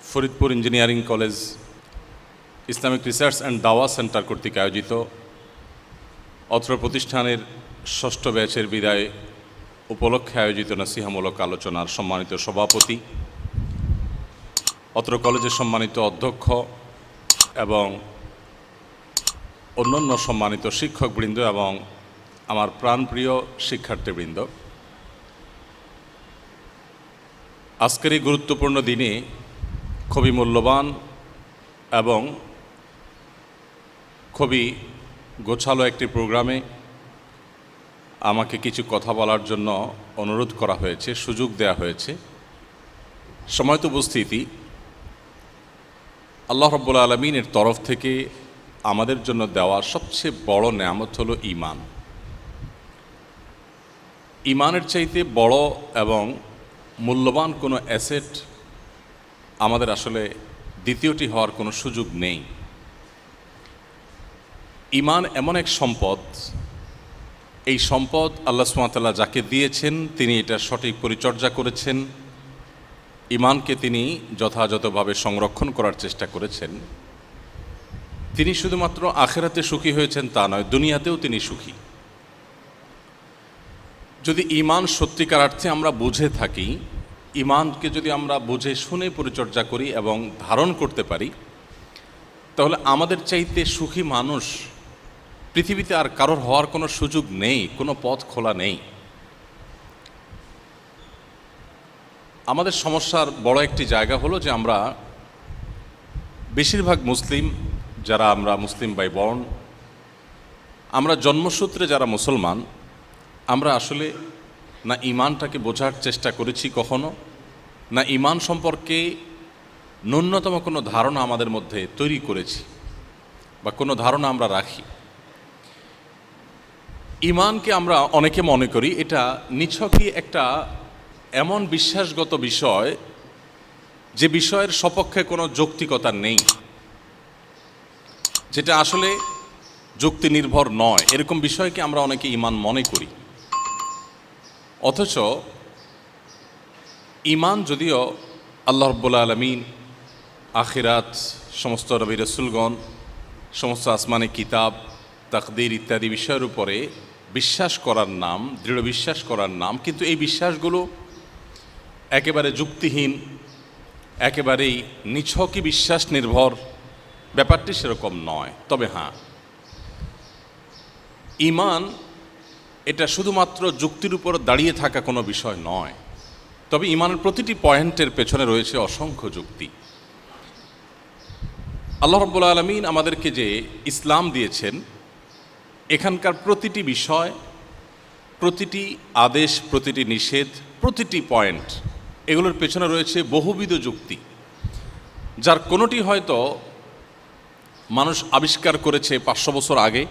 Faridpur engineering college Islamic research and দাওয়া centre কর্তৃক আয়োজিত অত্র প্রতিষ্ঠানের ষষ্ঠ ব্যাচের বিদায় উপলক্ষে আয়োজিত নসিহামূলক আলোচনার সম্মানিত সভাপতি, অত্র কলেজের সম্মানিত অধ্যক্ষ এবং অন্যান্য সম্মানিত শিক্ষকবৃন্দ এবং আমার প্রাণপ্রিয় শিক্ষার্থীবৃন্দ, আজকের এই গুরুত্বপূর্ণ দিনে খুবই মূল্যবান এবং খুবই গোছালো একটি প্রোগ্রামে আমাকে কিছু কথা বলার জন্য অনুরোধ করা হয়েছে, সুযোগ দেওয়া হয়েছে। সময়ত উপস্থিতি আল্লাহ রাব্বুল আলামিনের তরফ থেকে আমাদের জন্য দেওয়া সবচেয়ে বড় নেয়ামত হলো ঈমান। ঈমানের চাইতে বড় এবং মূল্যবান কোনো অ্যাসেট আমাদের আসলে দ্বিতীয়টি হওয়ার কোনো সুযোগ নেই। ঈমান এমন এক সম্পদ, এই সম্পদ আল্লাহ সুবহানাহু ওয়া তাআলা যাকে দিয়েছেন তিনি এটা সঠিক পরিচর্যা করেছেন, ঈমানকে তিনি যথাযথভাবে সংরক্ষণ করার চেষ্টা করেছেন। তিনি শুধুমাত্র আখিরাতে সুখী হয়েছেন তা নয়, দুনিয়াতেও তিনি সুখী। যদি ঈমান সত্যিকার অর্থে আমরা বুঝে থাকি, ঈমানকে যদি আমরা বুঝে শুনে পরিচর্যা করি এবং ধারণ করতে পারি, তাহলে আমাদের চাইতে সুখী মানুষ পৃথিবীতে আর কারোর হওয়ার কোনো সুযোগ নেই, কোনো পথ খোলা নেই। আমাদের সমস্যার বড় একটি জায়গা হলো যে আমরা বেশিরভাগ মুসলিম, যারা আমরা মুসলিম বাই বর্ণ, আমরা জন্মসূত্রে যারা মুসলমান, আমরা আসলে না ঈমানটাকে বোঝার চেষ্টা করেছি কখনো, না ঈমান সম্পর্কে ন্যূনতম কোনো ধারণা আমাদের মধ্যে তৈরি করেছি বা কোনো ধারণা আমরা রাখি। ঈমানকে আমরা অনেকে মনে করি এটা নিছকই একটা এমন বিশ্বাসগত বিষয় যে বিষয়ের সপক্ষে কোনো যৌক্তিকতা নেই, যেটা আসলে যুক্তি নির্ভর নয়, এরকম বিষয়কে আমরা অনেকে ঈমান মনে করি। অথচ ঈমান যদিও আল্লাহ রাব্বুল আলামিন, আখিরাত, সমস্ত নবী রাসূলগণ, সমস্ত আসমানি কিতাব, তাকদীর ইত্যাদি বিষয়ের উপরে বিশ্বাস করার নাম, দৃঢ় বিশ্বাস করার নাম, কিন্তু এই বিশ্বাসগুলো একেবারে যুক্তিহীন, একেবারেই নিছকই বিশ্বাস নির্ভর, ব্যাপারটি সেরকম নয়। তবে হ্যাঁ, ঈমান এটা শুধুমাত্র যুক্তির উপর দাঁড়িয়ে থাকা কোনো বিষয় নয়, তবে ঈমানের প্রতিটি পয়েন্টের পেছনে রয়েছে অসংখ্য যুক্তি। আল্লাহ রাব্বুল আলামিন আমাদেরকে যে ইসলাম দিয়েছেন, এখানকার প্রতিটি বিষয়, প্রতিটি আদেশ, প্রতিটি নিষেধ, প্রতিটি পয়েন্ট, এগুলোর পেছনে রয়েছে বহুবিধ যুক্তি, যার কোনোটি হয়তো মানুষ আবিষ্কার করেছে 500 বছর আগে,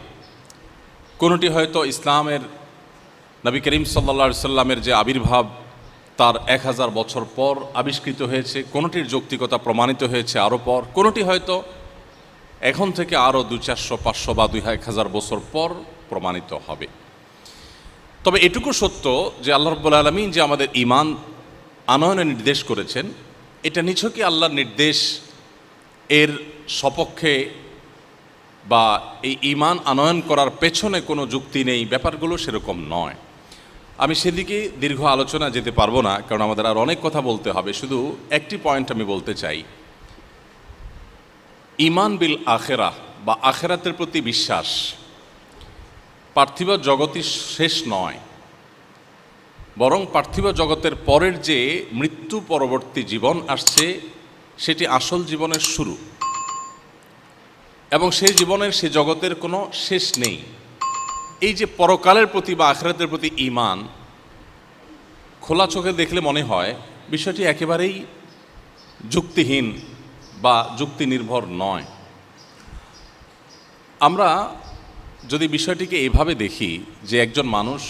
কোনোটি হয়তো ইসলামের নবী করিম সাল্লাল্লাহু আলাইহি সাল্লামের যে আবির্ভাব তার 1000 বছর পর আবিষ্কৃত হয়েছে, কোনোটির যৌক্তিকতা প্রমাণিত হয়েছে আরও পর, কোনোটি হয়তো এখন থেকে আরও 200, 400, 500 বা 1000 বছর পর প্রমাণিত হবে। তবে এটুকু সত্য যে আল্লাহ রাব্বুল আলামিন যে আমাদের ঈমান আনয়নের নির্দেশ করেছেন, এটা নিছকই আল্লাহর নির্দেশ, এর সপক্ষে বা এই ঈমান আনয়ন করার পেছনে কোনো যুক্তি নেই, ব্যাপারগুলো সেরকম নয়। আমি সেদিকে দীর্ঘ আলোচনা যেতে পারবো না, কারণ আমাদের আর অনেক কথা বলতে হবে। শুধু একটি পয়েন্ট আমি বলতে চাই, ঈমান বিল আখিরাহ বা আখিরাতের প্রতি বিশ্বাস পার্থিব জগতই শেষ নয়, বরং পার্থিব জগতের পরের যে মৃত্যু পরবর্তী জীবন আসছে সেটি আসল জীবনের শুরু, এবং সেই জীবনের, সে জগতের কোনো শেষ নেই। এই যে পরকালের প্রতি বা আখিরাতের প্রতি ঈমান, খোলা চোখে দেখলে মনে হয় বিষয়টি একেবারেই যুক্তিহীন বা যুক্তি নির্ভর নয়। আমরা যদি বিষয়টিকে এভাবে দেখি যে একজন মানুষ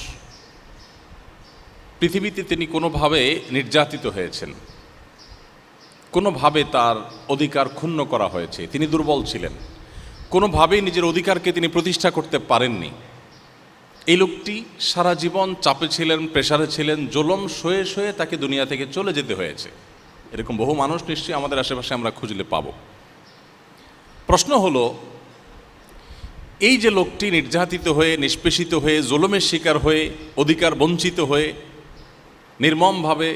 পৃথিবীতে তিনি কোনোভাবে নির্যাতিত হয়েছেন, কোনোভাবে তার অধিকার ক্ষুণ্ণ করা হয়েছে, তিনি দুর্বল ছিলেন, কোনোভাবেই নিজের অধিকারকে তিনি প্রতিষ্ঠা করতে পারেননি, এই লোকটি সারা জীবন চাপে ছিলেন, প্রেসারে ছিলেন, জুলুম সয়ে সয়ে তাকে দুনিয়া থেকে চলে যেতে হয়েছে, এরকম বহু মানুষ নিশ্চয়ই আমাদের আশেপাশে আমরা খুঁজলে পাব। প্রশ্ন হলো, এই যে লোকটি নির্যাতিত হয়ে, নিষ্পেষিত হয়ে, জুলুমের শিকার হয়ে, অধিকার বঞ্চিত হয়ে নির্মমভাবে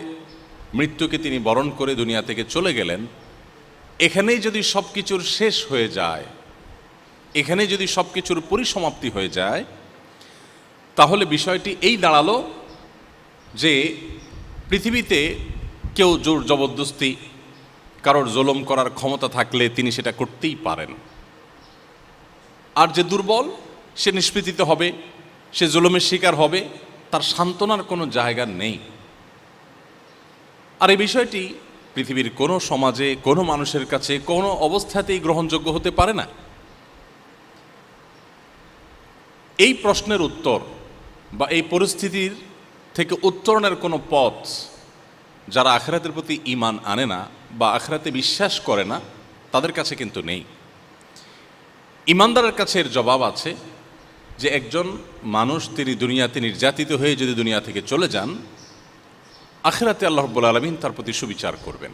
মৃত্যুকে তিনি বরণ করে দুনিয়া থেকে চলে গেলেন, এখানেই যদি সব কিছুর শেষ হয়ে যায়, এখানে যদি সব কিছুর পরিসমাপ্তি হয়ে যায়, তাহলে বিষয়টি এই দাঁড়ালো যে পৃথিবীতে কেউ জোর জবরদস্তি কারোর জুলুম করার ক্ষমতা থাকলে তিনি সেটা করতেই পারেন, আর যে দুর্বল সে নিষ্পেষিত হবে, সে জুলুমের শিকার হবে, তার সান্ত্বনার কোনো জায়গা নেই। আর এই বিষয়টি পৃথিবীর কোনো সমাজে, কোনো মানুষের কাছে কোনো অবস্থাতেই গ্রহণযোগ্য হতে পারে না। এই প্রশ্নের উত্তর বা এই পরিস্থিতির থেকে উত্তরণের কোনো পথ যারা আখিরাতের প্রতি ঈমান আনে না বা আখিরাতে বিশ্বাস করে না তাদের কাছে কিন্তু নেই। ঈমানদারের কাছে এর জবাব আছে যে একজন মানুষ তিনি দুনিয়াতে নির্যাতিত হয়ে যদি দুনিয়া থেকে চলে যান, আখিরাতে আল্লাহ রাব্বুল আলামিন তার প্রতি সুবিচার করবেন।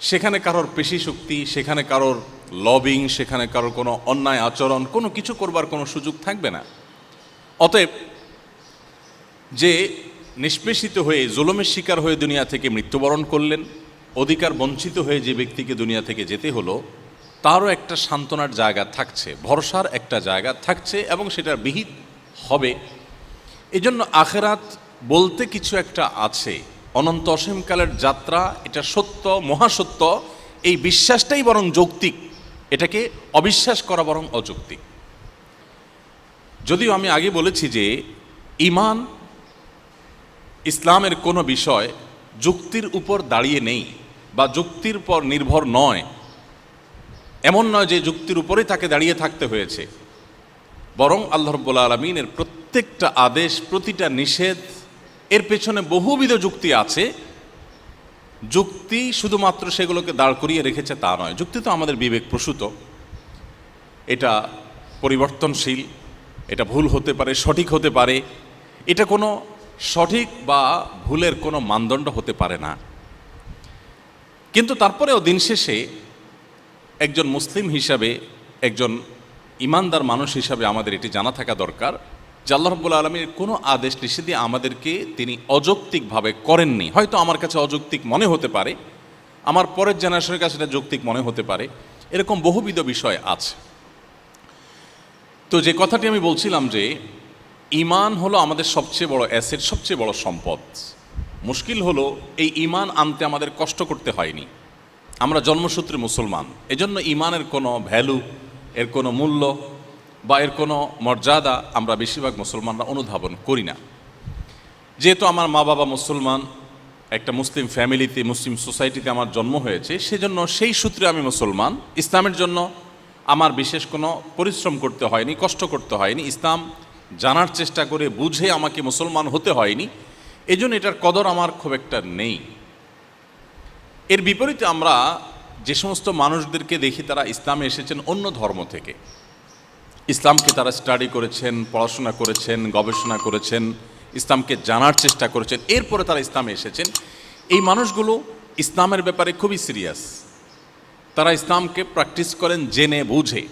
সেখানে কারোর পেশি শক্তি, সেখানে কারোর লবিং, সেখানে কারোর কোনো অন্যায় আচরণ, কোনো কিছু করবার কোনো সুযোগ থাকবে না। অতএব যে নিষ্পেষিত হয়ে, জুলুমের শিকার হয়ে দুনিয়া থেকে মৃত্যুবরণ করলেন, অধিকার বঞ্চিত হয়ে যে ব্যক্তিকে দুনিয়া থেকে যেতে হলো, তারও একটা সান্ত্বনার জায়গা থাকছে, ভরসার একটা জায়গা থাকছে, এবং সেটার বিহিত হবে। এজন্য আখিরাত বলতে কিছু একটা আছে, অনন্ত অসীমকালের যাত্রা, এটা সত্য, মহাসত্য। এই বিশ্বাসটাই বরং যৌক্তিক, এটাকে অবিশ্বাস করা বরং অযৌক্তিক। যদিও আমি আগে বলেছি যে ঈমান, ইসলামের কোনো বিষয় যুক্তির উপর দাঁড়িয়ে নেই বা যুক্তির উপর নির্ভর নয়, এমন নয় যে যুক্তির উপরেই তাকে দাঁড়িয়ে থাকতে হয়েছে, বরং আল্লাহ রাব্বুল আলামিনের প্রত্যেকটা আদেশ, প্রতিটা নিষেধ, এর পেছনে বহুবিধ যুক্তি আছে। যুক্তি শুধুমাত্র সেগুলোকে দাঁড় করিয়ে রেখেছে তা নয়, যুক্তি তো আমাদের বিবেক প্রসূত, এটা পরিবর্তনশীল, এটা ভুল হতে পারে, সঠিক হতে পারে, এটা কোনো সঠিক বা ভুলের কোনো মানদণ্ড হতে পারে না। কিন্তু তারপরেও দিন শেষে একজন মুসলিম হিসাবে, একজন ঈমানদার মানুষ হিসাবে আমাদের এটি জানা থাকা দরকার যে আল্লাহ রাব্বুল আলামিনের কোনো আদেশ নিষেধই আমাদেরকে তিনি অযৌক্তিকভাবে করেননি। হয়তো আমার কাছে অযৌক্তিক মনে হতে পারে, আমার পরের জেনারেশনের কাছে এটা যৌক্তিক মনে হতে পারে, এরকম বহুবিধ বিষয় আছে। তো যে কথাটি আমি বলছিলাম যে ঈমান হলো আমাদের সবচেয়ে বড় অ্যাসেট, সবচেয়ে বড় সম্পদ। মুশকিল হলো এই ঈমান আনতে আমাদের কষ্ট করতে হয়নি, আমরা জন্মসূত্রে মুসলমান, এজন্য ঈমানের কোনো ভ্যালু, এর কোনো মূল্য বা এর কোনো মর্যাদা আমরা বেশিরভাগ মুসলমানরা অনুধাবন করি না। যেহেতু আমার মা বাবা মুসলমান, একটা মুসলিম ফ্যামিলিতে, মুসলিম সোসাইটিতে আমার জন্ম হয়েছে, সেজন্য সেই সূত্রে আমি মুসলমান। ইসলামের জন্য আমার বিশেষ কোনো পরিশ্রম করতে হয়নি, কষ্ট করতে হয়নি, ইসলাম জানার চেষ্টা করে বুঝে আমাকে মুসলমান হতে হয়নি, এজন্য এটার কদর আমার খুব একটা নেই। এর বিপরীতে আমরা যে সমস্ত মানুষদেরকে দেখি তারা ইসলামে এসেছেন অন্য ধর্ম থেকে, ইসলামকে তারা স্টাডি করেছেন, পড়াশোনা করেছেন, গবেষণা করেছেন, ইসলামকে জানার চেষ্টা করেছেন, এরপরে তারা ইসলামে এসেছেন, এই মানুষগুলো ইসলামের ব্যাপারে খুবই সিরিয়াস। তারা ইসলামকে প্র্যাকটিস করেন জেনে বুঝে।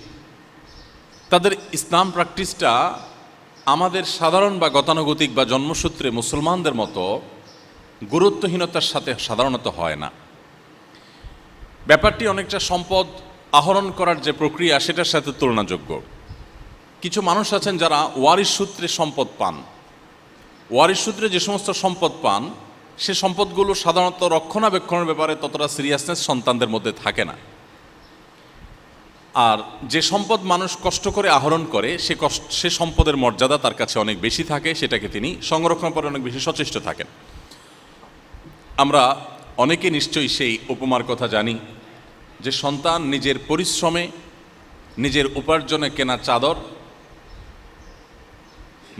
তাদের ইসলাম প্র্যাকটিসটা আমাদের সাধারণ বা গতানুগতিক বা জন্মসূত্রে মুসলমানদের মতো গুরুত্বহীনতার সাথে সাধারণত হয় না। ব্যাপারটি অনেকটা সম্পদ আহরণ করার যে প্রক্রিয়া সেটার সাথে তুলনাযোগ্য। কিছু মানুষ আছেন যারা ওয়ারিশ সূত্রে সম্পদ পান, ওয়ারিশ সূত্রে যে সমস্ত সম্পদ পান সে সম্পদগুলো সাধারণত রক্ষণাবেক্ষণের ব্যাপারে ততটা সিরিয়াসনেস সন্তানদের মধ্যে থাকে না। আর যে সম্পদ মানুষ কষ্ট করে আহরণ করে সে সম্পদের মর্যাদা তার কাছে অনেক বেশি থাকে, সেটাকে তিনি সংরক্ষণ করে অনেক বেশি সচেষ্ট থাকেন। আমরা অনেকে নিশ্চয়ই সেই উপমার কথা জানি যে সন্তান নিজের পরিশ্রমে, নিজের উপার্জনে কেনা চাদর,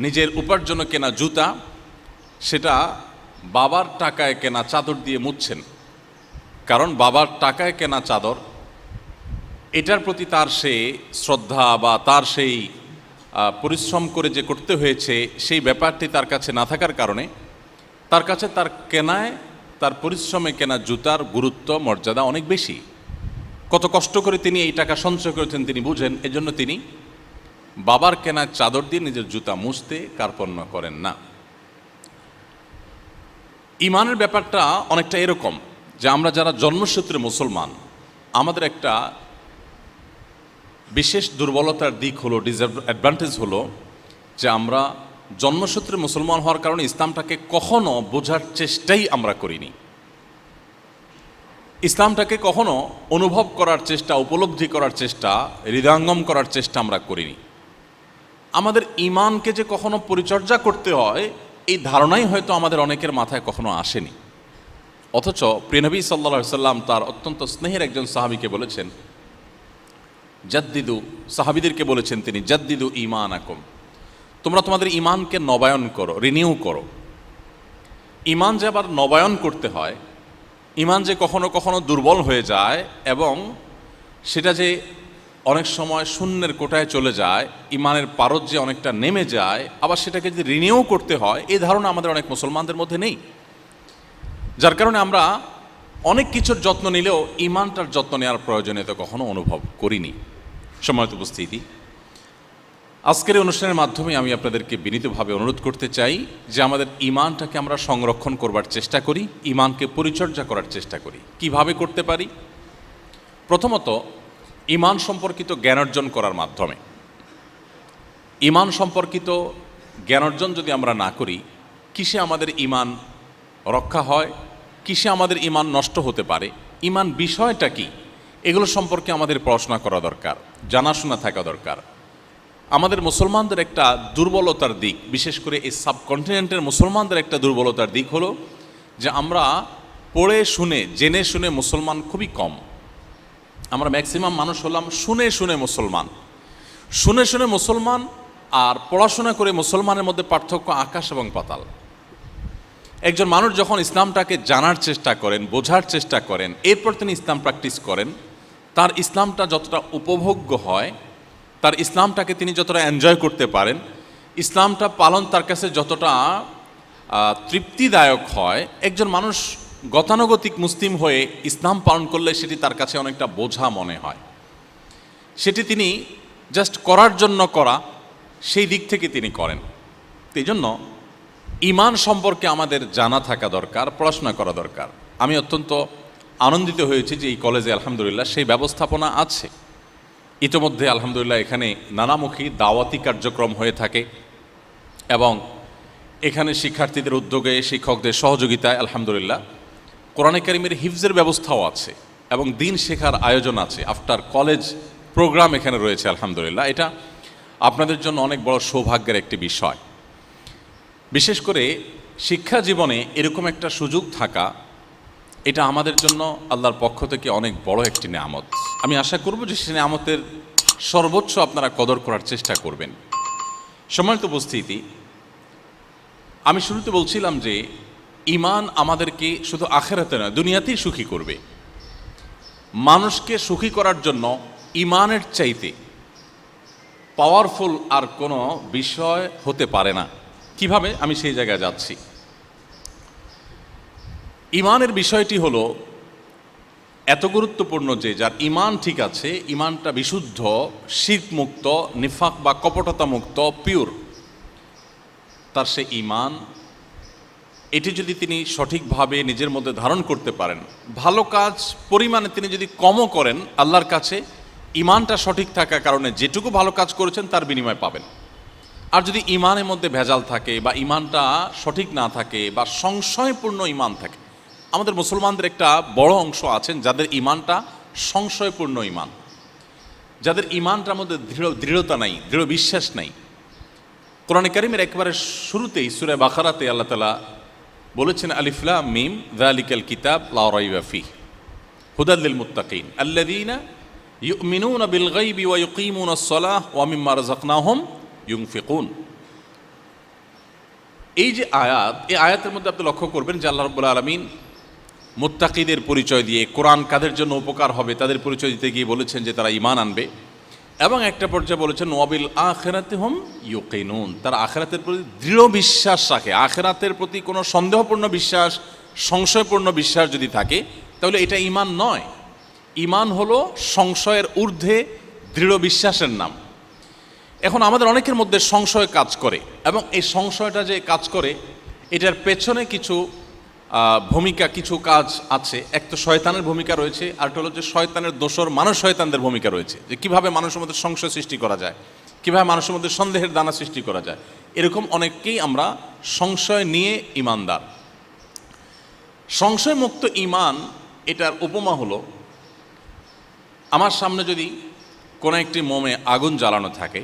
নিজের উপার্জনে কেনা জুতা, সেটা বাবার টাকায় কেনা চাদর দিয়ে মুছছেন। কারণ বাবার টাকায় কেনা চাদর, এটার প্রতি তার সেই শ্রদ্ধা বা তার সেই পরিশ্রম করে যে করতে হয়েছে সেই ব্যাপারটি তার কাছে না থাকার কারণে তার কাছে তার কেনায় তার পরিশ্রমে কেনা জুতার গুরুত্ব মর্যাদা অনেক বেশি। কত কষ্ট করে তিনি এই টাকা সঞ্চয় করেছেন তিনি বুঝেন, এজন্য তিনি বাবার কেনা চাদর দিয়ে নিজের জুতা মুছতে কার্পণ্য করেন না। ইমানের ব্যাপারটা অনেকটা এরকম যে আমরা যারা জন্মসূত্রে মুসলমান, আমাদের একটা বিশেষ দুর্বলতার দিক হলো, ডিসঅ্যাডভান্টেজ হলো যে আমরা জন্মসূত্রে মুসলমান হওয়ার কারণে ইসলামটাকে কখনো বোঝার চেষ্টাই আমরা করিনি। ইসলামটাকে কখনো অনুভব করার চেষ্টা, উপলব্ধি করার চেষ্টা, হৃদয়ঙ্গম করার চেষ্টা আমরা করিনি। আমাদের ইমানকে যে কখনো পরিচর্যা করতে হয় এই ধারণাই হয়তো আমাদের অনেকের মাথায় কখনো আসেনি। অথচ প্রিয়নবী সাল্লাল্লাহু আলাইহি সাল্লাম তার অত্যন্ত স্নেহের একজন সাহাবীকে বলেছেন জাদ্দিদু, সাহাবীদেরকে বলেছেন তিনি, জাদ্দিদু ঈমানাকুম, তোমরা তোমাদের ঈমানকে নবায়ন করো, রিনিউ করো। ঈমান যে আবার নবায়ন করতে হয়, ঈমান যে কখনো কখনো দুর্বল হয়ে যায় এবং সেটা যে অনেক সময় শূন্যের কোটায় চলে যায়, ঈমানের পারদ যে অনেকটা নেমে যায়, আবার সেটাকে যদি রিনিউ করতে হয়, এই ধারণা আমাদের অনেক মুসলমানদের মধ্যে নেই। যার কারণে আমরা অনেক কিছুর যত্ন নিলেও ঈমানটার যত্ন নেওয়ার প্রয়োজনীয়তা কখনো অনুভব করিনি। সম্মানিত উপস্থিতি, আজকের অনুষ্ঠানের মাধ্যমে আমি আপনাদেরকে বিনীতভাবে অনুরোধ করতে চাই যে আমাদের ঈমানটাকে আমরা সংরক্ষণ করবার চেষ্টা করি, ঈমানকে পরিচর্যা করার চেষ্টা করি। কিভাবে করতে পারি? প্রথমত, ঈমান সম্পর্কিত জ্ঞান অর্জন করার মাধ্যমে। ঈমান সম্পর্কিত জ্ঞান অর্জন যদি আমরা না করি, কিসে আমাদের ঈমান রক্ষা হয়, কিসে আমাদের ঈমান নষ্ট হতে পারে, ঈমান বিষয়টা কি, এগুলো সম্পর্কে আমাদের পড়াশোনা করা দরকার, জানাশোনা থাকা দরকার। আমাদের মুসলমানদের একটা দুর্বলতার দিক, বিশেষ করে এই সাবকন্টিনেন্টের মুসলমানদের একটা দুর্বলতার দিক হলো যে আমরা পড়ে শুনে জেনে শুনে মুসলমান খুবই কম। আমরা ম্যাক্সিমাম মানুষ হলাম শুনে শুনে মুসলমান। শুনে শুনে মুসলমান আর পড়াশোনা করে মুসলমানের মধ্যে পার্থক্য আকাশ এবং পাতাল। একজন মানুষ যখন ইসলামটাকে জানার চেষ্টা করেন, বোঝার চেষ্টা করেন, এরপর তিনি ইসলাম প্র্যাকটিস করেন, তার ইসলামটা যতটা উপভোগ্য হয়, তার ইসলামটাকে তিনি যতটা এনজয় করতে পারেন, ইসলামটা পালন তার কাছে যতটা তৃপ্তিদায়ক হয়, একজন মানুষ গতানুগতিক মুসলিম হয়ে ইসলাম পালন করলে সেটি তার কাছে অনেকটা বোঝা মনে হয়। সেটি তিনি জাস্ট করার জন্য করা, সেই দিক থেকে তিনি করেন। এই জন্য ঈমান সম্পর্কে আমাদের জানা থাকা দরকার, পড়াশোনা করা দরকার। আমি অত্যন্ত আনন্দিত হয়েছি যে এই কলেজে আলহামদুলিল্লাহ সেই ব্যবস্থাপনা আছে। ইতোমধ্যে আলহামদুলিল্লাহ এখানে নানামুখী দাওয়াতি কার্যক্রম হয়ে থাকে এবং এখানে শিক্ষার্থীদের উদ্যোগে, শিক্ষকদের সহযোগিতায় আলহামদুলিল্লাহ কোরআনে কারিমের হিফজের ব্যবস্থাও আছে এবং দিন শেখার আয়োজন আছে। আফটার কলেজ প্রোগ্রাম এখানে রয়েছে আলহামদুলিল্লাহ। এটা আপনাদের জন্য অনেক বড় সৌভাগ্যের একটি বিষয়। বিশেষ করে শিক্ষা জীবনে এরকম একটা সুযোগ থাকা, এটা আমাদের জন্য আল্লাহর পক্ষ থেকে অনেক বড় একটি নেয়ামত। আমি আশা করব যে সে নেয়ামতের সর্বোচ্চ আপনারা কদর করার চেষ্টা করবেন। সম্মানিত উপস্থিতি, আমি শুরুতে বলছিলাম যে ঈমান আমাদেরকে শুধু আখিরাতে নয় দুনিয়াতেই সুখী করবে। মানুষকে সুখী করার জন্য ঈমানের চাইতে পাওয়ারফুল আর কোনো বিষয় হতে পারে না। কিভাবে? আমি সেই জায়গায় যাচ্ছি। ঈমানের বিষয়টি হলো এত গুরুত্বপূর্ণ যে যার ঈমান ঠিক আছে, ঈমানটা বিশুদ্ধ, শিরক মুক্ত, নিফাক বা কপটতা মুক্ত, পিওর, তার সে ঈমান, এটি যদি তিনি সঠিকভাবে নিজের মধ্যে ধারণ করতে পারেন, ভালো কাজ পরিমাণে তিনি যদি কমও করেন, আল্লাহর কাছে ঈমানটা সঠিক থাকার কারণে যেটুকু ভালো কাজ করেছেন তার বিনিময় পাবেন। আর যদি ঈমানের মধ্যে ভেজাল থাকে বা ঈমানটা সঠিক না থাকে বা সংশয়পূর্ণ ঈমান থাকে, আমাদের মুসলমানদের একটা বড় অংশ আছেন যাদের ঈমানটা সংশয়পূর্ণ ঈমান, যাদের ঈমানটার মধ্যে দৃঢ়তা নাই, দৃঢ় বিশ্বাস নাই। কোরআনে কারিমের একেবারে শুরুতেই সূরা বাকারাতে আল্লাহ তাআলা বলেছেন, আলিফ লাম মিম যালিকাল কিতাব লা রাইবা ফীহ হুদাল লিল মুত্তাকিন আল্লাযীনা ইউমিনুনা বিল গায়বি ওয়া ইউকিমুনাস সালাহ ওয়া মিম্মা রাযাকনাহুম ইউনফিকুন। এই যে আয়াত, এই আয়াতের মধ্যে আপনি লক্ষ্য করবেন যে আল্লাহ রাব্বুল আলামিন মুত্তাকিদের পরিচয় দিয়ে, কোরআন কাদের জন্য উপকার হবে তাদের পরিচয় দিতে গিয়ে বলেছেন যে তারা ঈমান আনবে, এবং একটা পর্যায়ে বলেছেন ওয়াবিল আখিরাতি হুম ইউকিনুন, তারা আখিরাতের প্রতি দৃঢ় বিশ্বাস রাখে, আখিরাতের প্রতি কোনো সন্দেহপূর্ণ বিশ্বাস সংশয়পূর্ণ বিশ্বাস যদি থাকে তাহলে এটা ঈমান নয়। ঈমান হলো সংশয়ের ঊর্ধ্বে দৃঢ় বিশ্বাসের নাম। এখন আমাদের অনেকের মধ্যে সংশয় কাজ করে, এবং এই সংশয়টা যে কাজ করে এটার পেছনে কিছু ভূমিকা, কিছু কাজ আছে। এক তো শয়তানের ভূমিকা রয়েছে, আর একটা হলো যে শয়তানের দোসর মানুষ শয়তানদের ভূমিকা রয়েছে, যে কীভাবে মানুষের মধ্যে সংশয় সৃষ্টি করা যায়, কীভাবে মানুষের মধ্যে সন্দেহের দানা সৃষ্টি করা যায়। এরকম অনেককেই আমরা সংশয় নিয়ে ঈমানদার। সংশয়মুক্ত ঈমান এটার উপমা হলো, আমার সামনে যদি কোনো একটি মোমে আগুন জ্বালানো থাকে,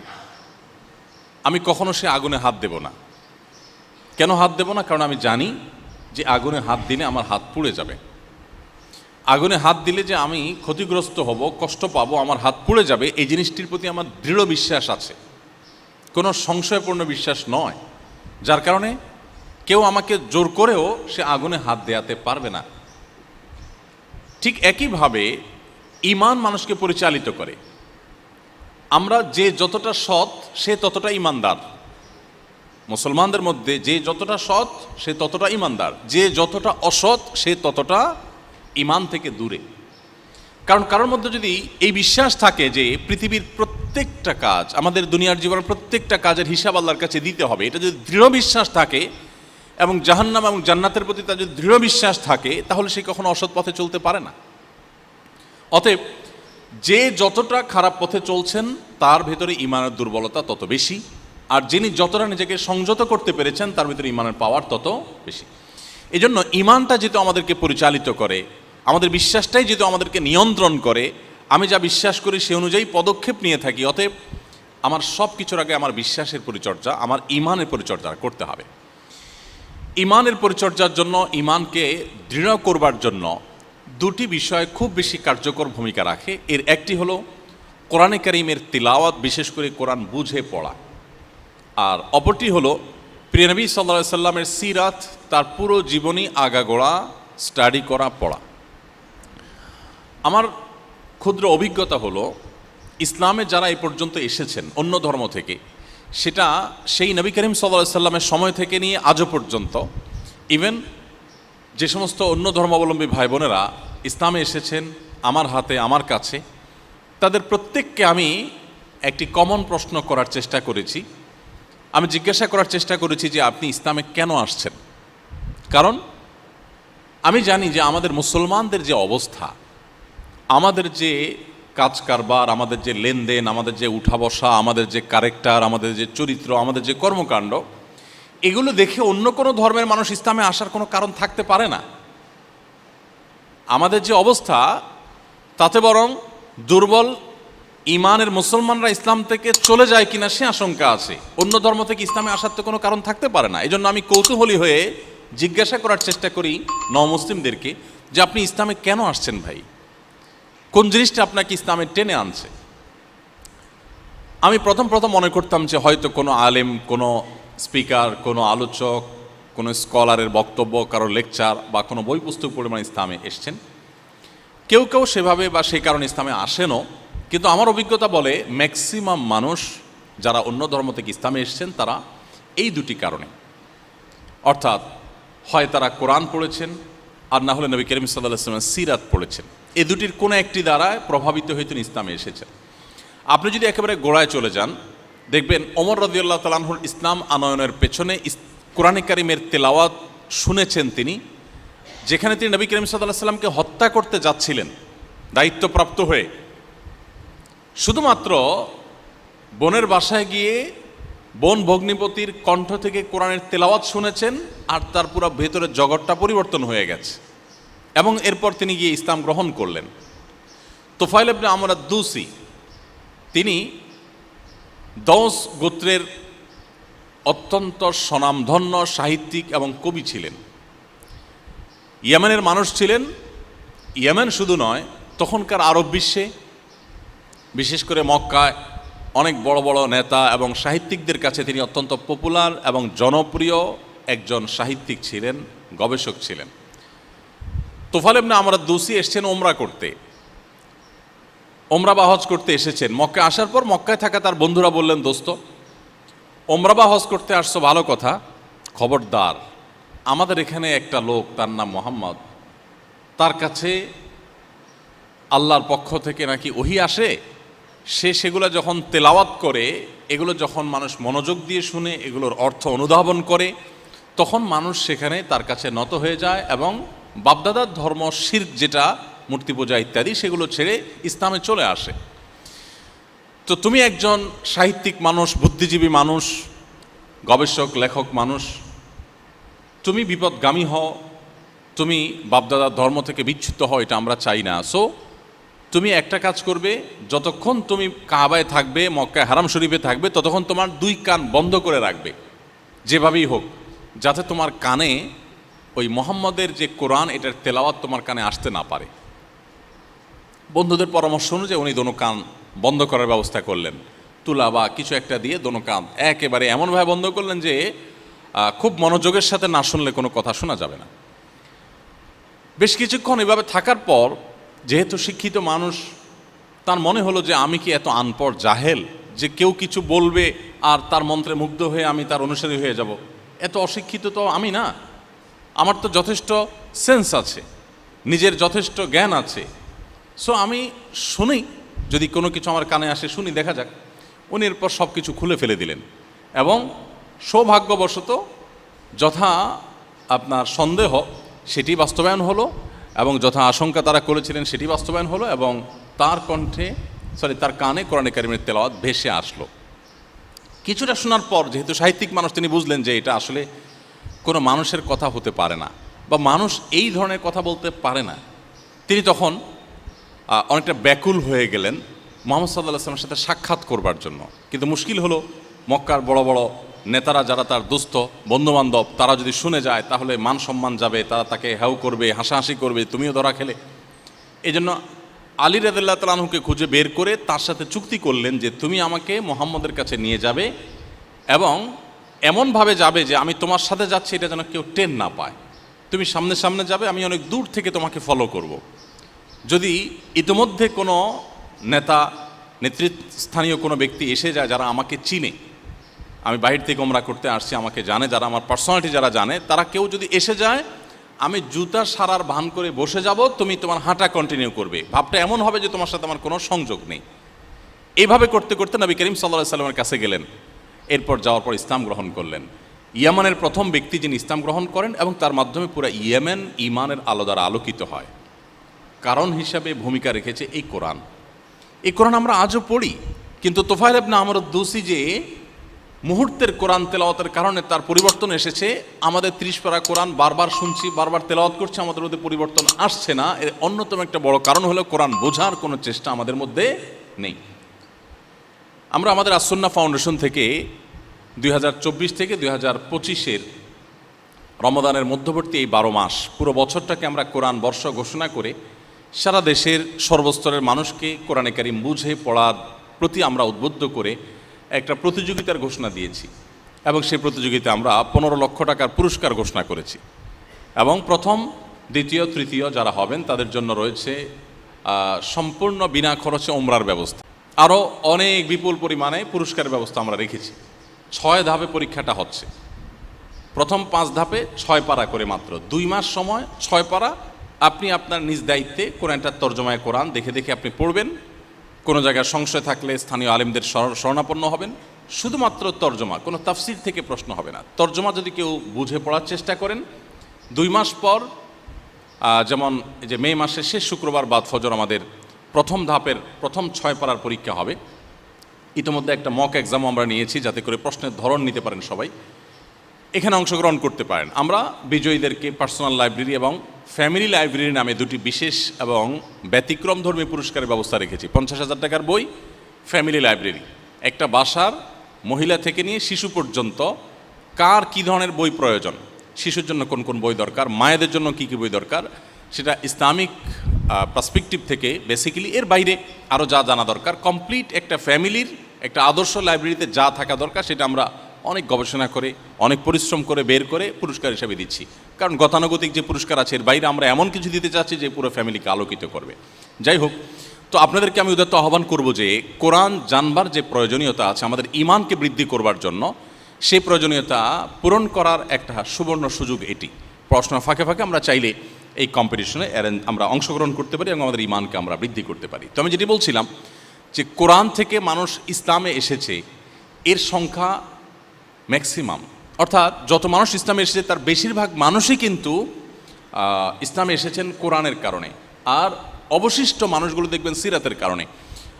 আমি কখনো সে আগুনে হাত দেব না। কেন হাত দেব না? কারণ আমি জানি যে আগুনে হাত দিলে আমার হাত পুড়ে যাবে। আগুনে হাত দিলে যে আমি ক্ষতিগ্রস্ত হব, কষ্ট পাবো, আমার হাত পুড়ে যাবে, এই জিনিসটির প্রতি আমার দৃঢ় বিশ্বাস আছে, কোনো সংশয়পূর্ণ বিশ্বাস নয়। যার কারণে কেউ আমাকে জোর করেও সে আগুনে হাত দেওয়াতে পারবে না। ঠিক একইভাবে ঈমান মানুষকে পরিচালিত করে। আমরা যে যতটা সৎ সে ততটা ঈমানদার। মুসলমানদের মধ্যে যে যতটা সৎ সে ততটা ঈমানদার, যে যতটা অসৎ সে ততটা ঈমান থেকে দূরে। কারণ কারোর মধ্যে যদি এই বিশ্বাস থাকে যে পৃথিবীর প্রত্যেকটা কাজ, আমাদের দুনিয়ার জীবনের প্রত্যেকটা কাজের হিসাব আল্লাহর কাছে দিতে হবে, এটা যদি দৃঢ় বিশ্বাস থাকে, এবং জাহান্নাম এবং জান্নাতের প্রতি তার যদি দৃঢ় বিশ্বাস থাকে, তাহলে সে কখনো অসৎ পথে চলতে পারে না। অতএব যে যতটা খারাপ পথে চলছেন তার ভেতরে ঈমানের দুর্বলতা তত বেশি, আর যিনি যতটা নিজেকে সংযত করতে পেরেছেন তার ভিতরে ঈমানের পাওয়ার তত বেশি। এই জন্য ঈমানটা যেহেতু আমাদেরকে পরিচালিত করে, আমাদের বিশ্বাসটাই যেহেতু আমাদেরকে নিয়ন্ত্রণ করে, আমি যা বিশ্বাস করি সে অনুযায়ী পদক্ষেপ নিয়ে থাকি। অতএব আমার সব কিছুর আগে আমার বিশ্বাসের পরিচর্যা, আমার ঈমানের পরিচর্যা করতে হবে। ঈমানের পরিচর্যার জন্য, ঈমানকে দৃঢ় করবার জন্য দুটি বিষয় খুব বেশি কার্যকর ভূমিকা রাখে। এর একটি হলো কোরআনে কারীমের তিলাওয়াত, বিশেষ করে কোরআন বুঝে পড়া, আর অপরটি হলো প্রিয় নবী সাল্লাল্লাহু আলাইহি সাল্লামের সিরাত, তার পুরো জীবনী আগাগোড়া স্টাডি করা, পড়া। আমার ক্ষুদ্র অভিজ্ঞতা হলো, ইসলামে যারা এই পর্যন্ত এসেছেন অন্য ধর্ম থেকে, সেটা সেই নবী করিম সাল্লাল্লাহু আলাইহি সাল্লামের সময় থেকে নিয়ে আজও পর্যন্ত, ইভেন যে সমস্ত অন্য ধর্মাবলম্বী ভাই বোনেরা ইসলামে এসেছেন আমার হাতে, আমার কাছে, তাদের প্রত্যেককে আমি একটি কমন প্রশ্ন করার চেষ্টা করেছি। আমি জিজ্ঞাসা করার চেষ্টা করেছি যে আপনি ইসলামে কেন আসছেন? কারণ আমি জানি যে আমাদের মুসলমানদের যে অবস্থা, আমাদের যে কাজ কারবার, আমাদের যে লেনদেন, আমাদের যে উঠা বসা, আমাদের যে ক্যারেক্টার, আমাদের যে চরিত্র, আমাদের যে কর্মকাণ্ড, এগুলো দেখে অন্য কোনো ধর্মের মানুষ ইসলামে আসার কোনো কারণ থাকতে পারে না। আমাদের যে অবস্থা, তাতে বরং দুর্বল ঈমানের মুসলমানরা ইসলাম থেকে চলে যায় কিনা সে আশঙ্কা আছে। অন্য ধর্ম থেকে ইসলামে আসার তো কোনো কারণ থাকতে পারে না। এই জন্য আমি কৌতূহলী হয়ে জিজ্ঞাসা করার চেষ্টা করি নমুসলিমদেরকে যে আপনি ইসলামে কেন আসছেন ভাই? কোন জিনিসটা আপনাকে ইসলামে টেনে আনছে? আমি প্রথম মনে করতাম যে হয়তো কোনো আলেম, কোনো স্পিকার, কোনো আলোচক, কোনো স্কলারের বক্তব্য, কারো লেকচার বা কোনো বই পুস্তক পড়ে মানে ইসলামে এসছেন। কেউ কেউ সেভাবে বা সেই কারণে ইসলামে আসেনও, কিন্তু আমার অভিজ্ঞতা বলে ম্যাক্সিমাম মানুষ যারা অন্য ধর্ম থেকে ইসলামে এসছেন তারা এই দুটি কারণে, অর্থাৎ হয় তারা কোরআন পড়েছেন, আর না হলে নবী করিম সাল্লাল্লাহু আলাইহি ওয়াসাল্লামের সিরাত পড়েছেন। এই দুটির কোনো একটি দ্বারা প্রভাবিত হয়ে তিনি ইসলামে এসেছেন। আপনি যদি একেবারে গোড়ায় চলে যান, দেখবেন ওমর রাদিয়াল্লাহু তাআলা আনহুর ইসলাম আনয়নের পেছনে কোরআনে কারীমের তেলাওয়াত শুনেছেন তিনি, যেখানে তিনি নবী করিম সাল্লাল্লাহু আলাইহি ওয়াসাল্লামকে হত্যা করতে যাচ্ছিলেন দায়িত্বপ্রাপ্ত হয়ে। শুধুমাত্র বোনের বাসায় গিয়ে বোন ভগ্নিপতির কণ্ঠ থেকে কোরআনের তেলাওয়াত শুনেছেন, আর তার পুরো ভেতরের জগৎটা পরিবর্তন হয়ে গেছে, এবং এরপর তিনি গিয়ে ইসলাম গ্রহণ করলেন। তুফাইল ইবনে আমর আদ-দৌসি, তিনি দৌস গোত্রের অত্যন্ত স্বনামধন্য সাহিত্যিক এবং কবি ছিলেন। ইয়েমেনের মানুষ ছিলেন। ইয়েমেন শুধু নয়, তখনকার আরব বিশ্বে, বিশেষ করে মক্কায় অনেক বড় বড় নেতা এবং সাহিত্যিকদের কাছে তিনি অত্যন্ত পপুলার এবং জনপ্রিয় একজন সাহিত্যিক ছিলেন, গবেষক ছিলেন। তুফাইল ইবনে আমর আদ-দৌসি এসেছেন ওমরা করতে, ওমরা বা হজ করতে এসেছেন। মক্কায় আসার পর মক্কায় থাকা তার বন্ধুরা বললেন, দোস্ত, ওমরা বা হজ করতে আসছো ভালো কথা, খবরদার আমাদের এখানে একটা লোক, তার নাম মোহাম্মদ, তার কাছে আল্লাহর পক্ষ থেকে নাকি ওহী আসে, সে সেগুলো যখন তেলাওয়াত করে, এগুলো যখন মানুষ মনোযোগ দিয়ে শুনে, এগুলোর অর্থ অনুধাবন করে, তখন মানুষ সেখানে তার কাছে নত হয়ে যায় এবং বাপদাদার ধর্ম, শিরক যেটা মূর্তি পূজা ইত্যাদি, সেগুলো ছেড়ে ইসলামে চলে আসে। তো তুমি একজন সাহিত্যিক মানুষ, বুদ্ধিজীবী মানুষ, গবেষক, লেখক মানুষ, তুমি বিপদগামী হও, তুমি বাপদাদার ধর্ম থেকে বিচ্যুত হও, এটা আমরা চাই না। সো তুমি একটা কাজ করবে, যতক্ষণ তুমি কাবায় থাকবে, মক্কায় হারাম শরীফে থাকবে, ততক্ষণ তোমার দুই কান বন্ধ করে রাখবে যেভাবেই হোক, যাতে তোমার কানে ওই মোহাম্মদের যে কোরআন, এটার তেলাওয়াত তোমার কানে আসতে না পারে। বন্ধুদের পরামর্শ অনুযায়ী উনি দোনো কান বন্ধ করার ব্যবস্থা করলেন, তুলা বা কিছু একটা দিয়ে দোনো কান একেবারে এমনভাবে বন্ধ করলেন যে খুব মনোযোগের সাথে না শুনলে কোনো কথা শোনা যাবে না। বেশ কিছুক্ষণ এভাবে থাকার পর, যেহেতু শিক্ষিত মানুষ, তার মনে হলো যে আমি কি এত আনপড় জাহেল যে কেউ কিছু বলবে আর তার মন্ত্রে মুগ্ধ হয়ে আমি তার অনুসারী হয়ে যাব? এত অশিক্ষিত তো আমি না, আমার তো যথেষ্ট সেন্স আছে, নিজের যথেষ্ট জ্ঞান আছে। সো আমি শুনি, যদি কোনো কিছু আমার কানে আসে শুনি, দেখা যাক। উনি এরপর সব কিছু খুলে ফেলে দিলেন এবং সৌভাগ্যবশত যথা আপনার সন্দেহ সেটি বাস্তবায়ন হলো এবং যথা আশঙ্কা তারা করেছিলেন সেটি বাস্তবায়ন হলো এবং তার কণ্ঠে তার কানে কোরআনে কারিমের তেলাওয়াত ভেসে আসলো। কিছুটা শোনার পর, যেহেতু সাহিত্যিক মানুষ, তিনি বুঝলেন যে এটা আসলে কোনো মানুষের কথা হতে পারে না বা মানুষ এই ধরনের কথা বলতে পারে না। তিনি তখন অনেকটা ব্যাকুল হয়ে গেলেন মুহাম্মদ সাল্লাল্লাহু আলাইহি ওয়াসাল্লামের সাথে সাক্ষাৎ করবার জন্য। কিন্তু মুশকিল হলো, মক্কার বড় বড় নেতারা, যারা তার দোস্ত বন্ধুবান্ধব, তারা যদি শুনে যায় তাহলে মান সম্মান যাবে, তারা তাকে হ্যাও করবে, হাসাহাসি করবে, তুমিও ধরা খেলে। এই জন্য আলী রাদিয়াল্লাহু তাআলা আনহুকে খুঁজে বের করে তার সাথে চুক্তি করলেন যে তুমি আমাকে মুহাম্মদের কাছে নিয়ে যাবে এবং এমনভাবে যাবে যে আমি তোমার সাথে যাচ্ছি এটা যেন কেউ টের না পায়। তুমি সামনে সামনে যাবে, আমি অনেক দূর থেকে তোমাকে ফলো করব। যদি ইতিমধ্যে কোনো নেতা, নেতৃস্থানীয় কোনো ব্যক্তি এসে যায় যারা আমাকে চিনে, আমি বাহির থেকে ওমরা করতে আসছি, আমাকে জানে, যারা আমার পার্সোনালিটি যারা জানে, তারা কেউ যদি এসে যায়, আমি জুতা সারার ভান করে বসে যাব, তুমি তোমার হাঁটা কন্টিনিউ করবে। ভাবটা এমন হবে যে তোমার সাথে আমার কোনো সংযোগ নেই। এইভাবে করতে করতে নবী করিম সাল্লাল্লাহু আলাইহি সাল্লামের কাছে গেলেন। এরপর যাওয়ার পর ইসলাম গ্রহণ করলেন। ইয়েমেনের প্রথম ব্যক্তি যিনি ইসলাম গ্রহণ করেন এবং তার মাধ্যমে পুরো ইয়েমেন ঈমানের আলো দ্বারা আলোকিত হয়। কারণ হিসাবে ভূমিকা রেখেছে এই কোরআন। এই কোরআন আমরা আজও পড়ি, কিন্তু তোফায়েল ইবনে আমর আদ-দৌসি যে মুহূর্তের কোরআন তেলাওয়াতের কারণে তার পরিবর্তন এসেছে, আমাদের 30 পারা কোরআন বারবার শুনছি, বারবার তেলাওয়াত করছি, আমাদের মধ্যে পরিবর্তন আসছে না। এর অন্যতম একটা বড় কারণ হলো কোরআন বোঝার কোনো চেষ্টা আমাদের মধ্যে নেই। আমরা আমাদের আস-সুন্নাহ ফাউন্ডেশন থেকে 2024 থেকে 2025-এর রমাদানের মধ্যবর্তী এই 12 মাস, পুরো বছরটাকে আমরা কোরআন বর্ষ ঘোষণা করে সারা দেশের সর্বস্তরের মানুষকে কোরআনে কারিম বুঝে পড়ার প্রতি আমরা উদ্বুদ্ধ করে একটা প্রতিযোগিতার ঘোষণা দিয়েছি এবং সেই প্রতিযোগিতায় আমরা 15 লক্ষ টাকার পুরস্কার ঘোষণা করেছি এবং প্রথম, দ্বিতীয়, তৃতীয় যারা হবেন তাদের জন্য রয়েছে সম্পূর্ণ বিনা খরচে ওমরার ব্যবস্থা। আরও অনেক বিপুল পরিমাণে পুরস্কারের ব্যবস্থা আমরা রেখেছি। 6 ধাপে পরীক্ষাটা হচ্ছে। প্রথম 5 ধাপে 6 পারা করে, মাত্র 2 মাস সময়, 6 পারা। আপনি আপনার নিজ দায়িত্বে কোরআনটার তর্জমায় কোরআন দেখে দেখে আপনি পড়বেন। কোনো জায়গায় সংশয় থাকলে স্থানীয় আলেমদের শরণাপন্ন হবেন। শুধুমাত্র তর্জমা, কোনো তাফসির থেকে প্রশ্ন হবে না। তর্জমা যদি কেউ বুঝে পড়ার চেষ্টা করেন, 2 মাস পর, যেমন এই যে মে মাসের শেষ শুক্রবার বাদ ফজর আমাদের প্রথম ধাপের প্রথম 6 পারার পরীক্ষা হবে। ইতিমধ্যে একটা মক এক্সামও আমরা নিয়েছি, যাতে করে প্রশ্নের ধরন নিতে পারেন সবাই, এখানে অংশগ্রহণ করতে পারেন। আমরা বিজয়ীদেরকে পার্সোনাল লাইব্রেরি এবং ফ্যামিলি লাইব্রেরি নামে 2টি বিশেষ এবং ব্যতিক্রমধর্মী পুরস্কারের ব্যবস্থা রেখেছি। 50,000 টাকার বই, ফ্যামিলি লাইব্রেরি। একটা বাসার মহিলা থেকে নিয়ে শিশু পর্যন্ত কার কী ধরনের বই প্রয়োজন, শিশুর জন্য কোন কোন বই দরকার, মায়েদের জন্য কী কী বই দরকার, সেটা ইসলামিক পার্সপেক্টিভ থেকে বেসিক্যালি, এর বাইরে আরও যা জানা দরকার, কমপ্লিট একটা ফ্যামিলির একটা আদর্শ লাইব্রেরিতে যা থাকা দরকার সেটা আমরা অনেক গবেষণা করে, অনেক পরিশ্রম করে বের করে পুরস্কার হিসেবে দিচ্ছি। কারণ গতানুগতিক যে পুরস্কার আছে, এর বাইরে আমরা এমন কিছু দিতে চাচ্ছি যে পুরো ফ্যামিলিকে আলোকিত করবে। যাই হোক, তো আপনাদেরকে আমি উদাত্ত আহ্বান করব যে কোরআন জানবার যে প্রয়োজনীয়তা আছে আমাদের ঈমানকে বৃদ্ধি করবার জন্য, সেই প্রয়োজনীয়তা পূরণ করার একটা সুবর্ণ সুযোগ এটি। পড়াশোনার ফাঁকে ফাঁকে আমরা চাইলে এই কম্পিটিশনে আমরা অংশগ্রহণ করতে পারি এবং আমাদের ইমানকে আমরা বৃদ্ধি করতে পারি। তো আমি যেটি বলছিলাম যে কোরআন থেকে মানুষ ইসলামে এসেছে এর সংখ্যা ম্যাক্সিমাম, অর্থাৎ যত মানুষ ইসলামে এসেছে তার বেশিরভাগ মানুষই কিন্তু ইসলামে এসেছেন কোরআনের কারণে, আর অবশিষ্ট মানুষগুলো দেখবেন সিরাতের কারণে।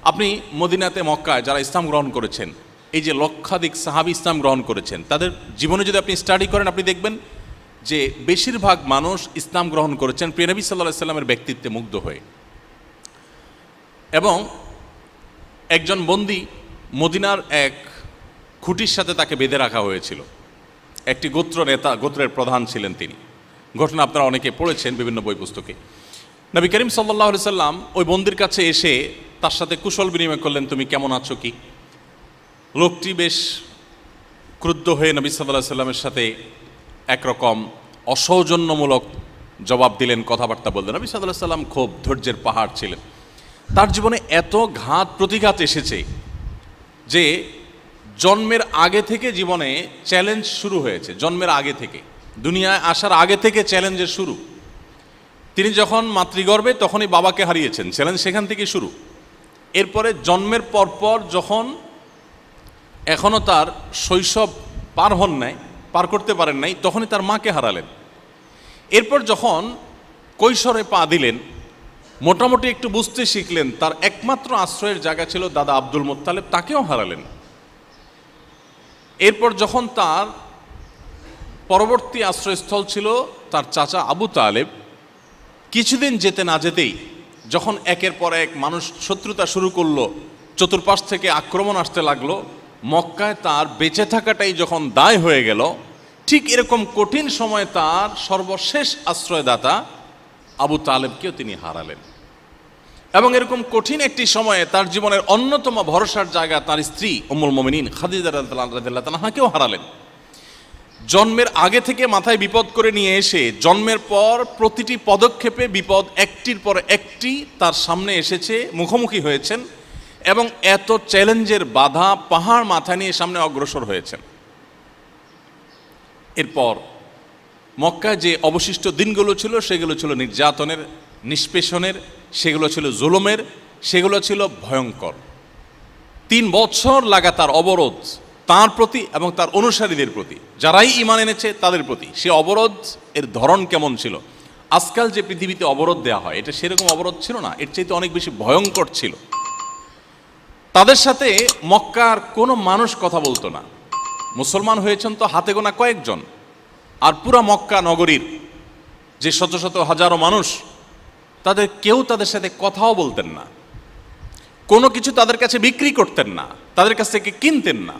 আপনি মদিনাতে মক্কায় যারা ইসলাম গ্রহণ করেছেন, এই যে লক্ষাধিক সাহাবী ইসলাম গ্রহণ করেছেন, তাদের জীবনে যদি আপনি স্টাডি করেন আপনি দেখবেন যে বেশিরভাগ মানুষ ইসলাম গ্রহণ করেছেন প্রিয় নবী সাল্লাল্লাহু আলাইহি সাল্লামের ব্যক্তিত্বে মুগ্ধ হয়ে। এবং একজন বন্দী মদিনার এক খুঁটির সাথে তাকে বেঁধে রাখা হয়েছিল, একটি গোত্র নেতা, গোত্রের প্রধান ছিলেন তিনি। ঘটনা আপনারা অনেকে পড়েছেন বিভিন্ন বই পুস্তকে। নবী করিম সাল্লাল্লাহু আলাইহি সাল্লাম ওই বন্দীর কাছে এসে তার সাথে কুশল বিনিময় করলেন, তুমি কেমন আছো কি। লোকটি বেশ ক্রুদ্ধ হয়ে নবী সাল্লাল্লাহু আলাইহি সাল্লামের সাথে একরকম অসৌজন্যমূলক জবাব দিলেন, কথাবার্তা বললেন। নবী সাল্লাল্লাহু আলাইহি সাল্লাম খুব ধৈর্যের পাহাড় ছিলেন। তার জীবনে এত ঘাত প্রতিঘাত এসেছে যে জন্মের আগে থেকে জীবনে চ্যালেঞ্জ শুরু হয়েছে, জন্মের আগে থেকে, দুনিয়ায় আসার আগে থেকে চ্যালেঞ্জের শুরু। তিনি যখন মাতৃগর্ভে তখনই বাবাকে হারিয়েছেন, চ্যালেঞ্জ সেখান থেকে শুরু। এরপরে জন্মের পরপর যখন এখনও তার শৈশব পার করতে পারেন নাই, তখনই তার মাকে হারালেন। এরপর যখন কৈশোরে পা দিলেন, মোটামুটি একটু বুঝতে শিখলেন, তার একমাত্র আশ্রয়ের জায়গা ছিল দাদা আব্দুল মুত্তালিব, তাকেও হারালেন। এরপর যখন তার পরবর্তী আশ্রয়স্থল ছিল তার চাচা আবু তালেব, কিছুদিন যেতে না যেতেই যখন একের পর এক মানুষ শত্রুতা শুরু করলো, চতুর্পাশ থেকে আক্রমণ আসতে লাগলো, মক্কায় তার বেঁচে থাকাটাই যখন দায় হয়ে গেল, ঠিক এরকম কঠিন সময়ে তার সর্বশেষ আশ্রয়দাতা আবু তালেবকেও তিনি হারালেন। এবং এরকম কঠিন একটি সময়ে তার জীবনের অন্যতম ভরসার জায়গা তার স্ত্রী উম্মুল মুমিনিন খাদিজা রাদিয়াল্লাহু তাআলাকেও হারালেন। জন্মের আগে থেকে মাথায় বিপদ করে নিয়ে এসে জন্মের পর প্রতিটি পদক্ষেপে বিপদ একটির পর একটি তার সামনে এসেছে, মুখোমুখি হয়েছেন এবং এত চ্যালেঞ্জের বাধা পাহাড় মাথা নিয়ে সামনে অগ্রসর হয়েছেন। এরপর মক্কায় যে অবশিষ্ট দিনগুলো ছিল সেগুলো ছিল নির্যাতনের, নিষ্পেষণের, সেগুলো ছিল জুলুমের, সেগুলো ছিল ভয়ঙ্কর। 3 বছর লাগাতার অবরোধ তার প্রতি এবং তার অনুসারীদের প্রতি, যারাই ঈমান এনেছে তাদের প্রতি। সে অবরোধ এর ধরন কেমন ছিল? আজকাল যে পৃথিবীতে অবরোধ দেওয়া হয় এটা সেরকম অবরোধ ছিল না, এর চাইতে অনেক বেশি ভয়ঙ্কর ছিল। তাদের সাথে মক্কার কোনো মানুষ কথা বলতো না। মুসলমান হয়েছেন তো হাতে গোনা কয়েকজন, আর পুরা মক্কা নগরীর যে শত শত হাজারো মানুষ, কেউ তাদের সাথে কথাও বলতেন না, কোনো কিছু তাদের কাছে বিক্রি করতেন না, তাদের কাছ থেকে কিনতেন না।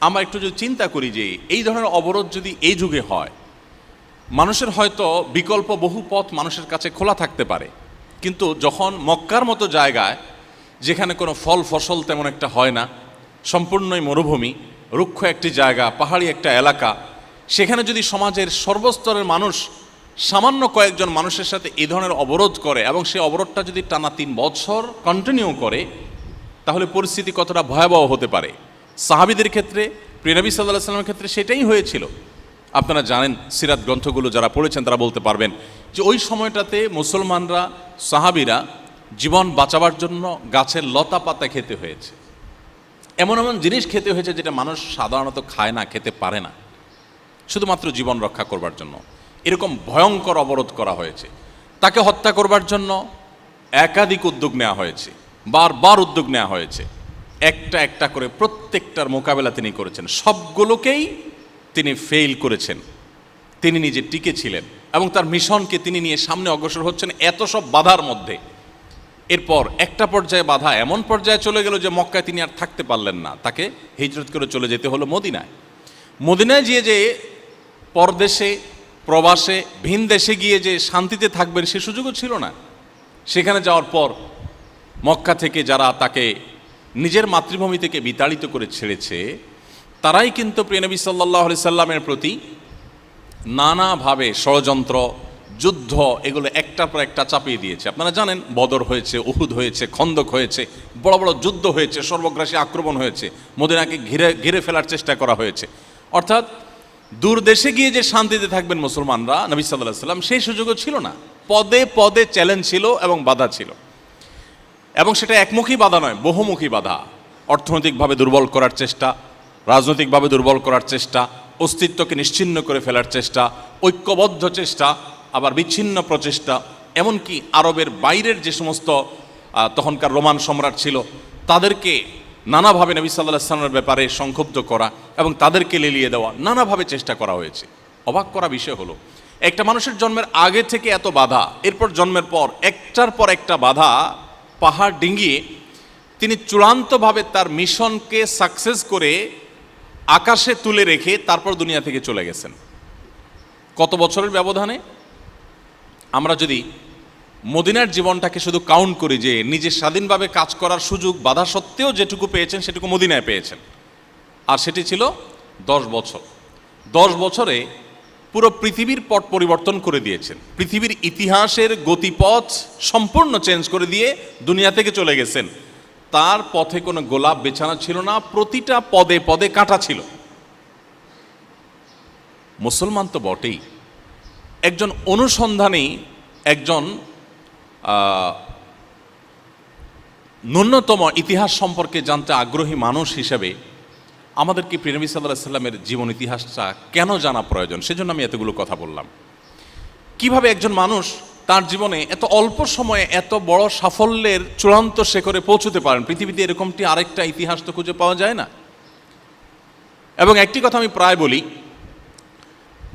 আমরা একটু যদি চিন্তা করি যে এই ধরনের অবরোধ যদি এই যুগে হয়, মানুষের হয়তো বিকল্প বহু পথ মানুষের কাছে খোলা থাকতে পারে, কিন্তু যখন মক্কার মতো জায়গায় যেখানে কোনো ফল ফসল তেমন একটা হয় না, সম্পূর্ণই মরুভূমি, রুক্ষ একটি জায়গা, পাহাড়ি একটা এলাকা, সেখানে যদি সমাজের সর্বস্তরের মানুষ সামান্য কয়েকজন মানুষের সাথে এই ধরনের অবরোধ করে এবং সেই অবরোধটা যদি টানা 3 বছর কন্টিনিউ করে, তাহলে পরিস্থিতি কতটা ভয়াবহ হতে পারে। সাহাবীদের ক্ষেত্রে, প্রিয় নবী সাল্লাল্লাহু আলাইহি ওয়াসাল্লামের ক্ষেত্রে সেটাই হয়েছিল। আপনারা জানেন, সিরাত গ্রন্থগুলো যারা পড়েছেন তারা বলতে পারবেন যে ওই সময়টাতে মুসলমানরা, সাহাবীরা জীবন বাঁচাবার জন্য গাছের লতা পাতা খেতে হয়েছে, এমন এমন জিনিস খেতে হয়েছে যেটা মানুষ সাধারণত খায় না, খেতে পারে না, শুধুমাত্র জীবন রক্ষা করবার জন্য। এরকম ভয়ঙ্কর অবরোধ করা হয়েছে। তাকে হত্যা করবার জন্য একাধিক উদ্যোগ নেওয়া হয়েছে, বারবার উদ্যোগ নেওয়া হয়েছে। একটা একটা করে প্রত্যেকটার মোকাবেলা তিনি করেছেন, সবগুলোকেই তিনি ফেল করেছেন। তিনি নিজে টিকে ছিলেন এবং তার মিশনকে তিনি নিয়ে সামনে অগ্রসর হচ্ছেন এত সব বাধার মধ্যে। এরপর একটা পর্যায়ে বাধা এমন পর্যায়ে চলে গেল যে মক্কায় তিনি আর থাকতে পারলেন না, তাকে হিজরত করে চলে যেতে হলো মদিনায়। মদিনায় গিয়ে যে পরদেশে, প্রবাসে, ভিন দেশে গিয়ে যে শান্তিতে থাকবেন সে সুযোগও ছিল না। সেখানে যাওয়ার পর মক্কা থেকে যারা তাকে নিজের মাতৃভূমি থেকে বিতাড়িত করে ছেড়েছে, তারাই কিন্তু প্রিয় নবী সাল্লাল্লাহু আলাইহি সাল্লামের প্রতি নানাভাবে ষড়যন্ত্র, যুদ্ধ, এগুলো একটার পর একটা চাপিয়ে দিয়েছে। আপনারা জানেন বদর হয়েছে, উহুদ হয়েছে, খন্দক হয়েছে, বড় বড় যুদ্ধ হয়েছে, সর্বগ্রাসী আক্রমণ হয়েছে, মদিনাকে ঘিরে ফেলার চেষ্টা করা হয়েছে। অর্থাৎ দূর দেশে গিয়ে যে শান্তিতে থাকবেন মুসলমানরা, নবী সাল্লাল্লাহু আলাইহি ওয়াসাল্লাম, সেই সুযোগও ছিল না। পদে পদে চ্যালেঞ্জ ছিল এবং বাধা ছিল, এবং সেটা একমুখী বাধা নয়, বহুমুখী বাধা। অর্থনৈতিকভাবে দুর্বল করার চেষ্টা, রাজনৈতিকভাবে দুর্বল করার চেষ্টা, অস্তিত্বকে নিশ্চিহ্ন করে ফেলার চেষ্টা, ঐক্যবদ্ধ চেষ্টা, আবার বিচ্ছিন্ন প্রচেষ্টা, এমনকি আরবের বাইরের যে সমস্ত তখনকার রোমান সম্রাট ছিল তাদেরকে নানাভাবে নবী সাল্লাল্লাহু আলাইহি ওয়াসাল্লামের ব্যাপারে সংক্ষুব্ধ করা এবং তাদেরকে লেলিয়ে দেওয়া, নানাভাবে চেষ্টা করা হয়েছে। অবাক করা বিষয় হলো, একটা মানুষের জন্মের আগে থেকে এত বাধা, এরপর জন্মের পর একটার পর একটা বাধা পাহাড় ডিঙ্গিয়ে তিনি চূড়ান্তভাবে তার মিশনকে সাকসেস করে আকাশে তুলে রেখে তারপর দুনিয়া থেকে চলে গেছেন। কত বছরের ব্যবধানে? আমরা যদি মদিনার জীবনটাকে শুধু কাউন্ট করি, যে নিজে স্বাধীনভাবে কাজ করার সুযোগ বাধা সত্ত্বেও যেটুকু পেয়েছেন সেটুকু মদিনায় পেয়েছেন, আর সেটি ছিল 10 বছর। 10 বছরে পুরো পৃথিবীর পট পরিবর্তন করে দিয়েছেন, পৃথিবীর ইতিহাসের গতিপথ সম্পূর্ণ চেঞ্জ করে দিয়ে দুনিয়া থেকে চলে গেছেন। তার পথে কোনো গোলাপ বেছানো ছিল না, প্রতিটা পদে পদে কাঁটা ছিল। মুসলমান তো বটেই, একজন অনুসন্ধানী, একজন ন্যূনতম ইতিহাস সম্পর্কে জানতে আগ্রহী মানুষ হিসেবে আমাদেরকে প্রিয় নবী সাল্লাল্লাহু আলাইহি ওয়াসাল্লামের জীবন ইতিহাসটা কেন জানা প্রয়োজন, সেজন্য আমি এতগুলো কথা বললাম। কিভাবে একজন মানুষ তার জীবনে এত অল্প সময়ে এত বড় সাফল্যের চূড়ান্ত শিখরে পৌঁছতে পারেন, পৃথিবীতে এরকমটি আরেকটা ইতিহাস তো খুঁজে পাওয়া যায় না। এবং একটি কথা আমি প্রায় বলি,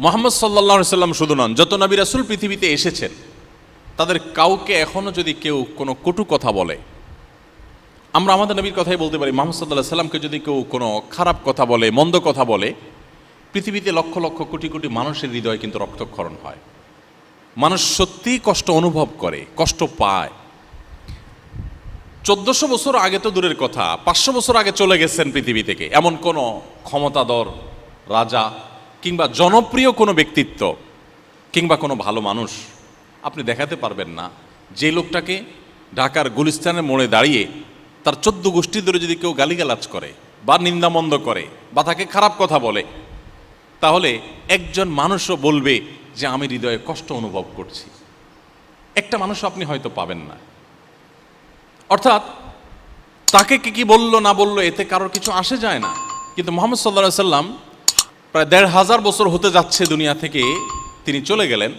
মুহাম্মদ সাল্লাল্লাহু আলাইহি ওয়াসাল্লাম শুধু নন, যত নবী রাসূল পৃথিবীতে এসেছেন তাদের কাউকে এখনও যদি কেউ কোনো কটু কথা বলে, আমরা আমাদের নবীর কথাই বলতে পারি, মুহাম্মদ সাল্লাল্লাহু আলাইহি ওয়াসাল্লামকে যদি কেউ কোনো খারাপ কথা বলে, মন্দ কথা বলে, পৃথিবীতে লক্ষ লক্ষ কোটি কোটি মানুষের হৃদয়ে কিন্তু রক্তক্ষরণ হয়। মানুষ সত্যিই কষ্ট অনুভব করে, কষ্ট পায়। 1400 বছর আগে তো দূরের কথা, 500 বছর আগে চলে গেছেন পৃথিবী থেকে এমন কোনো ক্ষমতাধর রাজা কিংবা জনপ্রিয় কোনো ব্যক্তিত্ব কিংবা কোনো ভালো মানুষ আপনি দেখাতে পারবেন না, যে লোকটাকে ঢাকার গুলিস্তানের মোড়ে দাঁড়িয়ে তার 14 গোষ্ঠী ধরে যদি কেউ গালিগালাজ করে বা নিন্দামন্দ করে বা তাকে খারাপ কথা বলে, তাহলে একজন মানুষও বলবে যে আমি হৃদয়ে কষ্ট অনুভব করছি। একটা মানুষ আপনি হয়তো পাবেন না। অর্থাৎ তাকে কি বললো না বললো এতে কারোর কিছু আসে যায় না। কিন্তু মুহাম্মদ সাল্লাল্লাহু আলাইহি ওয়াসাল্লাম প্রায় 1500 বছর হতে যাচ্ছে দুনিয়া থেকে তিনি চলে গেলেন।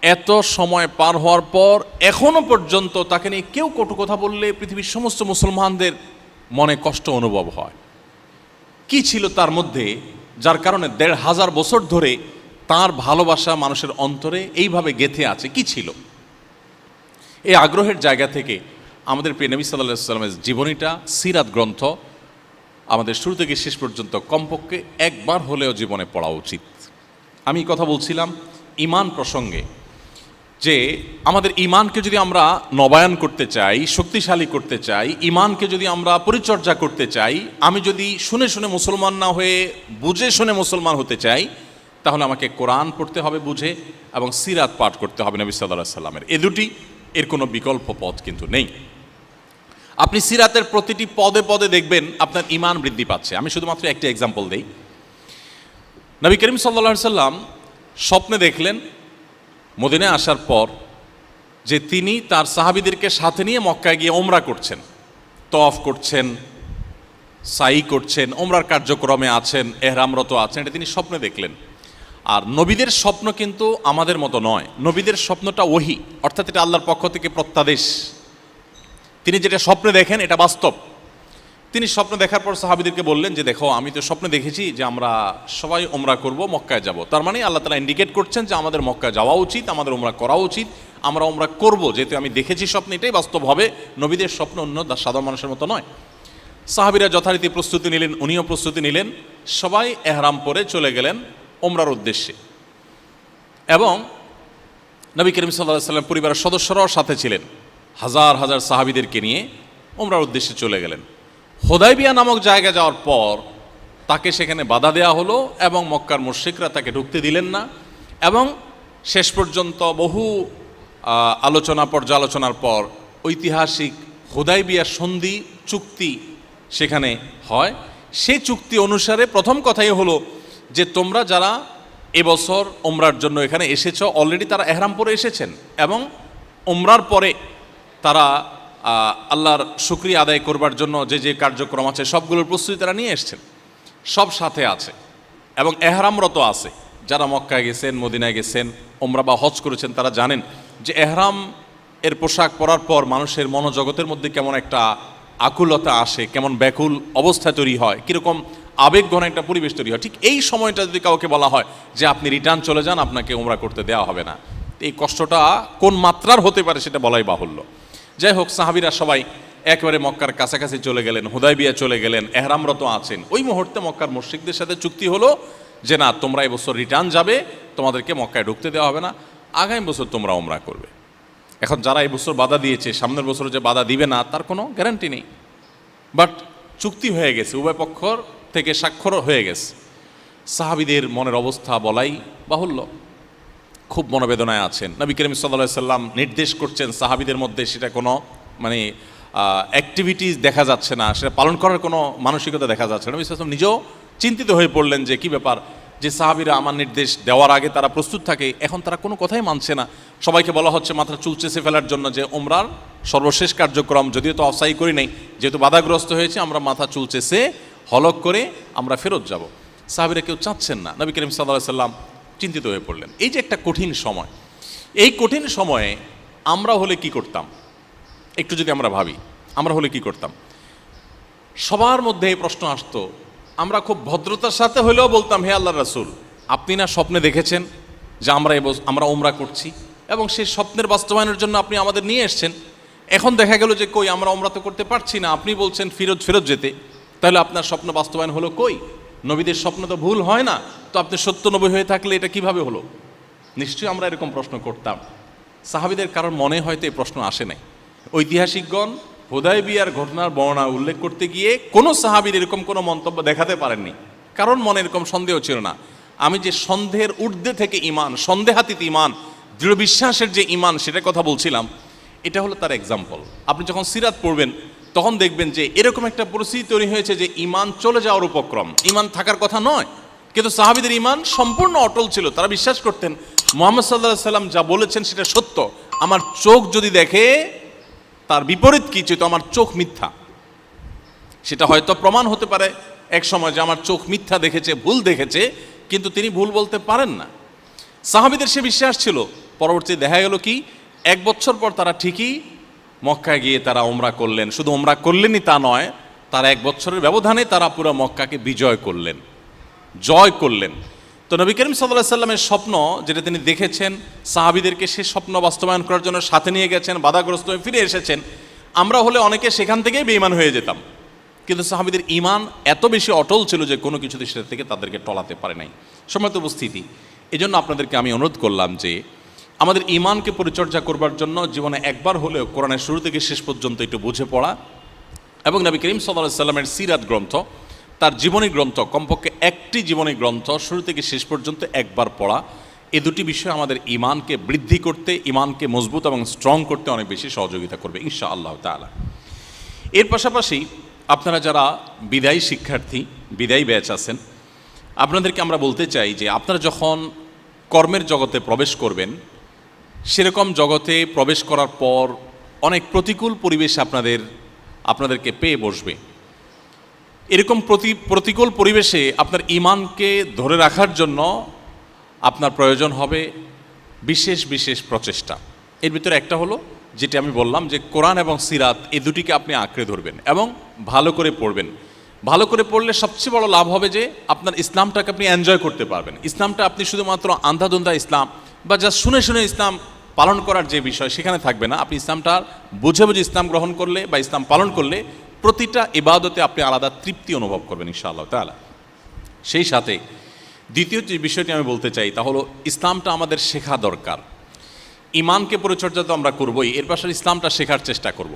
এত সময় পার হওয়ার পর এখনো পর্যন্ত তাকে নিয়ে কেউ কটু কথা বললে পৃথিবীর সমস্ত মুসলমানদের মনে কষ্ট অনুভব হয়। কি ছিল তার মধ্যে যার কারণে 1500 বছর ধরে তার ভালোবাসা মানুষের অন্তরে এইভাবে গেঁথে আছে? কি ছিল? এই আগ্রহের জায়গা থেকে আমাদের প্রিয় নবী সাল্লাল্লাহু আলাইহি ওয়াসাল্লামের জীবনীটা, সিরাত গ্রন্থ আমাদের শুরু থেকে শেষ পর্যন্ত কমপক্ষে একবার হলেও জীবনে পড়া উচিত। আমি কথা বলছিলাম ঈমান প্রসঙ্গে, যে আমাদের ঈমানকে যদি আমরা নবায়ন করতে চাই, শক্তিশালী করতে চাই, ঈমানকে যদি আমরা পরিচর্যা করতে চাই, আমি যদি শুনে শুনে মুসলমান না হয়ে বুঝে শুনে মুসলমান হতে চাই, তাহলে আমাকে কোরআন পড়তে হবে বুঝে এবং সিরাত পাঠ করতে হবে নবী সাল্লাল্লাহু আলাইহি ওয়াসাল্লামের। এ দুটি, এর কোনো বিকল্প পথ কিন্তু নেই। আপনি সিরাতের প্রতিটি পদে পদে দেখবেন আপনার ঈমান বৃদ্ধি পাচ্ছে। আমি শুধুমাত্র একটা এক্সাম্পল দেই। নবী করিম সাল্লাল্লাহু আলাইহি ওয়াসাল্লাম স্বপ্নে দেখলেন মদিনায় আসার পর যে তিনি তার সাহাবীদেরকে সাথে নিয়ে মক্কায় গিয়ে ওমরা করছেন, তওয়াফ করছেন, সাই করছেন, ওমরার কার্যক্রমে আছেন, এহরামরত আছেন। এটা তিনি স্বপ্নে দেখলেন। আর নবীদের স্বপ্ন কিন্তু আমাদের মতো নয়। নবীদের স্বপ্নটা ওহী, অর্থাৎ এটা আল্লাহর পক্ষ থেকে প্রত্যাদেশ। তিনি যেটা স্বপ্নে দেখেন এটা বাস্তব। তিনি স্বপ্ন দেখার পর সাহাবীদেরকে বললেন যে দেখো, আমি তো স্বপ্নে দেখেছি যে আমরা সবাই ওমরা করব, মক্কায় যাব। তার মানে আল্লাহ তাআলা ইন্ডিকেট করছেন যে আমাদের মক্কায় যাওয়া উচিত, আমাদের ওমরা করা উচিত, আমরা ওমরা করব, যেহেতু আমি দেখেছি স্বপ্ন, এটাই বাস্তব হবে। নবীদের স্বপ্ন অন্য সাধারণ মানুষের মতো নয়। সাহাবীরা যথারীতি প্রস্তুতি নিলেন, উনিও প্রস্তুতি নিলেন, সবাই এহরাম পরে চলে গেলেন ওমরার উদ্দেশ্যে। এবং নবী করিম সাল্লাল্লাহু আলাইহি ওয়াসাল্লাম পরিবারের সদস্যরাও সাথে ছিলেন, হাজার হাজার সাহাবীদেরকে নিয়ে ওমরার উদ্দেশ্যে চলে গেলেন। হুদায়বিয়া নামক জায়গায় যাওয়ার পর তাকে সেখানে বাধা দেওয়া হলো এবং মক্কার মুশরিকরা তাকে ঢুকতে দিলেন না। এবং শেষ পর্যন্ত বহু আলোচনা পর্যালোচনার পর ঐতিহাসিক হুদায়বিয়া সন্ধি চুক্তি সেখানে হয়। সেই চুক্তি অনুসারে প্রথম কথাই হলো যে তোমরা যারা এবছর ওমরার জন্য এখানে এসেছ, অলরেডি তারা এহরাম পরে এসেছেন এবং ওমরার পরে তারা আল্লাহর শুকরিয়া আদায় করবার জন্য যে যে কার্যক্রম আছে সবগুলোর প্রস্তুতি তারা নিয়ে এসছেন, সব সাথে আছে এবং এহরামরত আছে। যারা মক্কায় গেছেন, মদিনায় গেছেন, ওমরা বা হজ করেছেন, তারা জানেন যে এহরাম এর পোশাক পরার পর মানুষের মনোজগতের মধ্যে কেমন একটা আকুলতা আসে, কেমন ব্যাকুল অবস্থা তৈরি হয়, কীরকম আবেগঘন একটা পরিবেশ তৈরি হয়। ঠিক এই সময়টা যদি কাউকে বলা হয় যে আপনি রিটার্ন চলে যান, আপনাকে ওমরা করতে দেওয়া হবে না, এই কষ্টটা কোন মাত্রার হতে পারে সেটা বলাই বাহুল্য। যাই হোক, সাহাবীরা সবাই একেবারে মক্কার কাছাকাছি চলে গেলেন, হুদায়বিয়া চলে গেলেন, এহরামরত আছেন। ওই মুহূর্তে মক্কার মুশরিকদের সাথে চুক্তি হলো যে না, তোমরা এবছর রিটার্ন যাবে, তোমাদেরকে মক্কায় ঢুকতে দেওয়া হবে না, আগামী বছর তোমরা ওমরা করবে। এখন যারা এই বছর বাধা দিয়েছে, সামনের বছর যে বাধা দিবে না তার কোনো গ্যারান্টি নেই, বাট চুক্তি হয়ে গেছে, উভয় পক্ষ থেকে স্বাক্ষর হয়ে গেছে। সাহাবীদের মনের অবস্থা বলাই বাহুল্য, খুব মনোবেদনায় আছেন। নবী করিম সাল্লাল্লাহু আলাইহি সাল্লাম নির্দেশ করছেন, সাহাবীদের মধ্যে সেটা কোনো মানে অ্যাক্টিভিটিস দেখা যাচ্ছে না, সেটা পালন করার কোনো মানসিকতা দেখা যাচ্ছে না। নবী সাল্লাল্লাহু আলাইহি সাল্লাম নিজেও চিন্তিত হয়ে পড়লেন যে কী ব্যাপার, যে সাহাবীরা আমার নির্দেশ দেওয়ার আগে তারা প্রস্তুত থাকে, এখন তারা কোনো কথাই মানছে না। সবাইকে বলা হচ্ছে মাথার চুল চেঁচে ফেলার জন্য যে ওমরার সর্বশেষ কার্যক্রম, যদিও তো অফসাই করি নাই, যেহেতু বাধাগ্রস্ত হয়েছে, আমরা মাথা চুল চেঁচে হলক করে আমরা ফেরত যাব। সাহাবীরা কেউ চাচ্ছেন না। নবী করিম সাল্লাল্লাহু আলাইহি সাল্লাম চিন্তিত হয়ে পড়লেন। এই যে একটা কঠিন সময়, এই কঠিন সময়ে আমরা হলে কি করতাম, একটু যদি আমরা ভাবি, আমরা হলে কি করতাম? সবার মধ্যে এই প্রশ্ন আসতো। আমরা খুব ভদ্রতার সাথে হলেও বলতাম, হে আল্লাহর রাসূল, আপনি না স্বপ্নে দেখেছেন যে আমরা ওমরা করছি এবং সেই স্বপ্নের বাস্তবায়নের জন্য আপনি আমাদের নিয়ে এসেছেন। এখন দেখা গেল যে কই, আমরা ওমরা তো করতে পারছি না, আপনি বলছেন ফেরত যেতে, তাহলে আপনার স্বপ্ন বাস্তবায়ন হলো কই? নবীদের স্বপ্ন তো ভুল হয় না, তো আপনি ৯০ হয়ে থাকলে এটা কিভাবে হলো? নিশ্চয়ই আমরা এরকম প্রশ্ন করতাম। সাহাবীদের কারোর মনে হয়তো এই প্রশ্ন আসে নাই। ঐতিহাসিকগণ হুদায়বিয়ার ঘটনার বর্ণনা উল্লেখ করতে গিয়ে কোনো সাহাবীর এরকম কোনো মন্তব্য দেখাতে পারেননি, কারণ মনে এরকম সন্দেহ ছিল না। আমি যে সন্দেহের ঊর্ধ্বে থেকে ইমান, সন্দেহাতীত ইমান, দৃঢ় বিশ্বাসের যে ইমান, সেটার কথা বলছিলাম, এটা হলো তার এক্সাম্পল। আপনি যখন সিরাত পড়বেন তখন দেখবেন যে এরকম একটা পরিস্থিতি তৈরি হয়েছে যে ইমান চলে যাওয়ার উপক্রম, ইমান থাকার কথা নয়, কিন্তু সাহাবীদের ইমান সম্পূর্ণ অটল ছিল। তারা বিশ্বাস করতেন মুহাম্মদ সাল্লাল্লাহু আলাইহি সাল্লাম যা বলেছেন সেটা সত্য, আমার চোখ যদি দেখে তার বিপরীত কিছু, তো আমার চোখ মিথ্যা। সেটা হয়তো প্রমাণ হতে পারে এক সময় যে আমার চোখ মিথ্যা দেখেছে, ভুল দেখেছে, কিন্তু তিনি ভুল বলতে পারেন না। সাহাবীদের সে বিশ্বাস ছিল। পরবর্তীতে দেখা গেল কি, 1 বছর পর তারা ঠিকই মক্কায় গিয়ে তারা ওমরা করলেন। শুধু ওমরা করলেনই তা নয়, তারা 1 বছরের ব্যবধানে তারা পুরো মক্কাকে বিজয় করলেন, জয় করলেন। তো নবী করিম সাল্লাল্লাহু আলাইহি সাল্লামের স্বপ্ন যেটা তিনি দেখেছেন, সাহাবীদেরকে সে স্বপ্ন বাস্তবায়ন করার জন্য সাথে নিয়ে গেছেন, বাধাগ্রস্ত হয়ে ফিরে এসেছেন। আমরা হলে অনেকে সেখান থেকেই বেঈমান হয়ে যেতাম, কিন্তু সাহাবীদের ঈমান এত বেশি অটল ছিল যে কোনো কিছুতে সেটা থেকে তাদেরকে টলাতে পারে নাই। সম্মানিত উপস্থিতি, এজন্য আপনাদেরকে আমি অনুরোধ করলাম যে আমাদের ঈমানকে পরিচর্যা করবার জন্য জীবনে একবার হলেও কোরআনের শুরু থেকে শেষ পর্যন্ত একটু বুঝে পড়া এবং নবী করিম সাল্লাল্লাহু আলাইহি সাল্লামের সিরাত গ্রন্থ, তার জীবনী গ্রন্থ, কমপক্ষে একটি জীবনী গ্রন্থ শুরু থেকে শেষ পর্যন্ত একবার পড়া, এই দুটি বিষয় আমাদের ঈমানকে বৃদ্ধি করতে, ঈমানকে মজবুত এবং স্ট্রং করতে অনেক বেশি সহযোগিতা করবে ইনশাআল্লাহ তাআলা। এর পাশাপাশি আপনারা যারা বিদায়ী শিক্ষার্থী, বিদায়ী ব্যাচ আছেন, আপনাদেরকে আমরা বলতে চাই যে আপনারা যখন কর্মের জগতে প্রবেশ করবেন, সেরকম জগতে প্রবেশ করার পর অনেক প্রতিকূল পরিবেশ আপনাদেরকে পেয়ে বসবে। এরকম প্রতিকূল পরিবেশে আপনার ঈমানকে ধরে রাখার জন্য আপনার প্রয়োজন হবে বিশেষ বিশেষ প্রচেষ্টা। এর ভিতরে একটা হলো যেটি আমি বললাম যে কোরআন এবং সিরাত, এই দুটিকে আপনি আঁকড়ে ধরবেন এবং ভালো করে পড়বেন। ভালো করে পড়লে সবচেয়ে বড় লাভ হবে যে আপনার ইসলামটাকে আপনি এনজয় করতে পারবেন। ইসলামটা আপনি শুধুমাত্র আন্ধাধুন্ধা ইসলাম বা যা শুনে শুনে ইসলাম পালন করার যে বিষয়, সেখানে থাকবে না। আপনি ইসলামটা বুঝে বুঝে ইসলাম গ্রহণ করলে বা ইসলাম পালন করলে প্রতিটা ইবাদতে আপনি আলাদা তৃপ্তি অনুভব করবেন ইনশাআল্লাহ তাআলা। সেই সাথে দ্বিতীয় যে বিষয়টি আমি বলতে চাই তা হলো ইসলামটা আমাদের শেখা দরকার। ঈমানকে পরিচর্যা তো আমরা করবই, এর পাশে ইসলামটা শেখার চেষ্টা করব।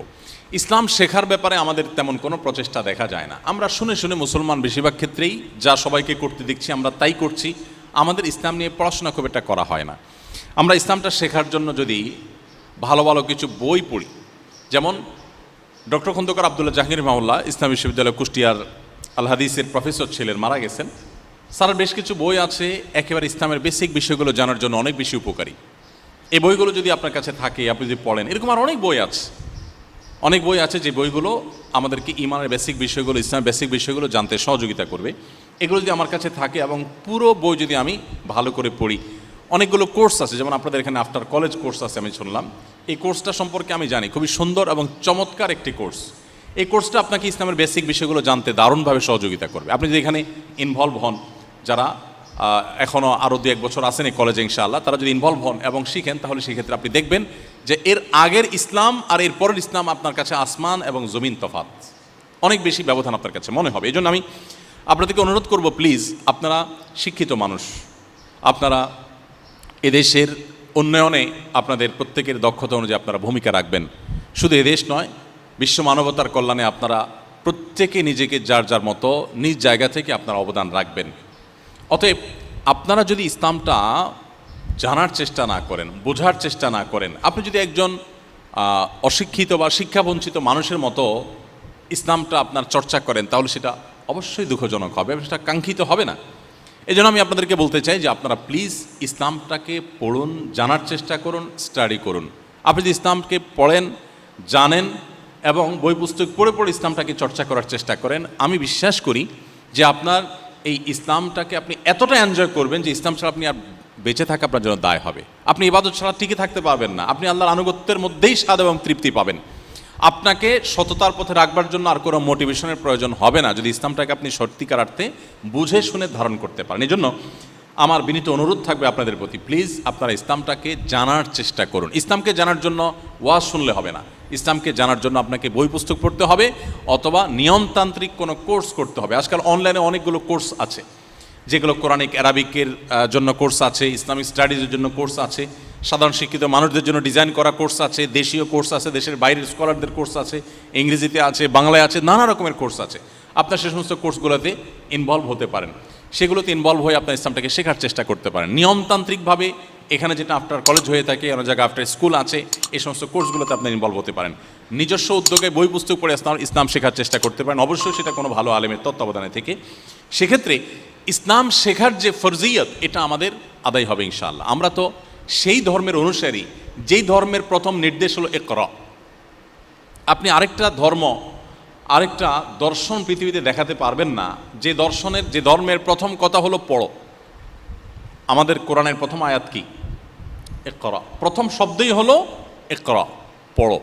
ইসলাম শেখার ব্যাপারে আমাদের তেমন কোনো প্রচেষ্টা দেখা যায় না। আমরা শুনে শুনে মুসলমান বেশিরভাগ ক্ষেত্রেই যা সবাইকে করতে দেখছি আমরা তাই করছি, আমাদের ইসলাম নিয়ে পড়াশোনা খুব একটা করা হয় না। আমরা ইসলামটা শেখার জন্য যদি ভালো ভালো কিছু বই পড়ি, যেমন ডক্টর খন্দকার আবদুল্লাহ জাহাঙ্গীর মাওলা ইসলাম বিশ্ববিদ্যালয় কুষ্টিয়ার আল হাদিসের প্রফেসর ছিলেন, মারা গেছেন। স্যার বেশ কিছু বই আছে একেবারে ইসলামের বেসিক বিষয়গুলো জানার জন্য অনেক বেশি উপকারী। এই বইগুলো যদি আপনার কাছে থাকে, আপনি যদি পড়েন, এরকম আর অনেক বই আছে, অনেক বই আছে যে বইগুলো আমাদেরকে ইমানের বেসিক বিষয়গুলো, ইসলামের বেসিক বিষয়গুলো জানতে সহযোগিতা করবে। এগুলো যদি আমার কাছে থাকে এবং পুরো বই যদি আমি ভালো করে পড়ি, অনেকগুলো কোর্স আছে, যেমন আপনাদের এখানে আফটার কলেজ কোর্স আছে আমি শুনলাম, এই কোর্সটা সম্পর্কে আমি জানি, খুবই সুন্দর এবং চমৎকার একটি কোর্স। এই কোর্সটা আপনাকে ইসলামের বেসিক বিষয়গুলো জানতে দারুণভাবে সহযোগিতা করবে। আপনি যদি এখানে ইনভলভ হন, যারা এখনও আরও 2-1 বছর আসেন এই কলেজে ইনশাআল্লাহ, তারা যদি ইনভলভ হন এবং শিখেন, তাহলে সেক্ষেত্রে আপনি দেখবেন যে এর আগের ইসলাম আর এর পরের ইসলাম আপনার কাছে আসমান এবং জমিন তফাত, অনেক বেশি ব্যবধান আপনার কাছে মনে হবে। এই জন্য আমি আপনাদেরকে অনুরোধ করব, প্লিজ, আপনারা শিক্ষিত মানুষ, আপনারা এদেশের উন্নয়নে আপনাদের প্রত্যেকের দক্ষতা অনুযায়ী আপনারা ভূমিকা রাখবেন। শুধু এদেশ নয়, বিশ্ব মানবতার কল্যাণে আপনারা প্রত্যেকে নিজেকে যার যার মতো নিজ জায়গা থেকে আপনারা অবদান রাখবেন। অতএব আপনারা যদি ইসলামটা জানার চেষ্টা না করেন, বোঝার চেষ্টা না করেন, আপনি যদি একজন অশিক্ষিত বা শিক্ষাবঞ্চিত মানুষের মতো ইসলামটা আপনার চর্চা করেন, তাহলে সেটা অবশ্যই দুঃখজনক হবে এবং সেটা কাঙ্ক্ষিত হবে না। এই জন্য আমি আপনাদেরকে বলতে চাই যে আপনারা প্লিজ ইসলামটাকে পড়ুন, জানার চেষ্টা করুন, স্টাডি করুন। আপনি যদি ইসলামকে পড়েন, জানেন এবং বই পুস্তক পড়ে পড়ে ইসলামটাকে চর্চা করার চেষ্টা করেন, আমি বিশ্বাস করি যে আপনার এই ইসলামটাকে আপনি এতটা এনজয় করবেন যে ইসলাম ছাড়া আপনি আর বেঁচে থাকা আপনার জন্য দায় হবে। আপনি ইবাদত ছাড়া টিকে থাকতে পারবেন না, আপনি আল্লাহর আনুগত্যের মধ্যেই স্বাদ এবং তৃপ্তি পাবেন। আপনাকে সততার পথে রাখবার জন্য আর কোনো মোটিভেশনের প্রয়োজন হবে না, যদি ইসলামটাকে আপনি সত্যিকার অর্থে বুঝে শুনে ধারণ করতে পারেন। এই জন্য আমার বিনীত অনুরোধ থাকবে আপনাদের প্রতি, প্লিজ আপনারা ইসলামটাকে জানার চেষ্টা করুন। ইসলামকে জানার জন্য ওয়াজ শুনলে হবে না, ইসলামকে জানার জন্য আপনাকে বই পুস্তক পড়তে হবে অথবা নিয়মতান্ত্রিক কোনো কোর্স করতে হবে। আজকাল অনলাইনে অনেকগুলো কোর্স আছে, যেগুলো কোরআনিক অ্যারাবিকের জন্য কোর্স আছে, ইসলামিক স্টাডিজের জন্য কোর্স আছে, সাধারণ শিক্ষিত মানুষদের জন্য ডিজাইন করা কোর্স আছে, দেশীয় কোর্স আছে, দেশের বাইরের স্কলারদের কোর্স আছে, ইংরেজিতে আছে, বাংলায় আছে, নানা রকমের কোর্স আছে। আপনার সে সমস্ত কোর্সগুলোতে ইনভলভ হতে পারেন, সেগুলোতে ইনভলভ হয়ে আপনার ইসলামটাকে শেখার চেষ্টা করতে পারেন নিয়মতান্ত্রিকভাবে। এখানে যেটা আফটার কলেজ হয়ে থাকে, অনেক জায়গায় আফটার স্কুল আছে, এই সমস্ত কোর্সগুলোতে আপনি ইনভলভ হতে পারেন। নিজস্ব উদ্যোগে বই পুস্তক পড়ে ইসলাম শেখার চেষ্টা করতে পারেন, অবশ্যই সেটা কোনো ভালো আলেমের তত্ত্বাবধানে থেকে। সেক্ষেত্রে ইসলাম শেখার যে ফরজিয়ত, এটা আমাদের আদায় হবে ইনশাআল্লাহ। আমরা তো সেই ধর্মের অনুসারী যেই ধর্মের প্রথম নির্দেশ হলো ইকরা। আপনি আরেকটা ধর্ম, আরেকটা দর্শন পৃথিবীতে দেখাতে পারবেন না যে ধর্মের প্রথম কথা হলো পড়ো। আমাদের কোরআনের প্রথম আয়াত কি? ইকরা। প্রথম শব্দই হলো ইকরা, পড়ো।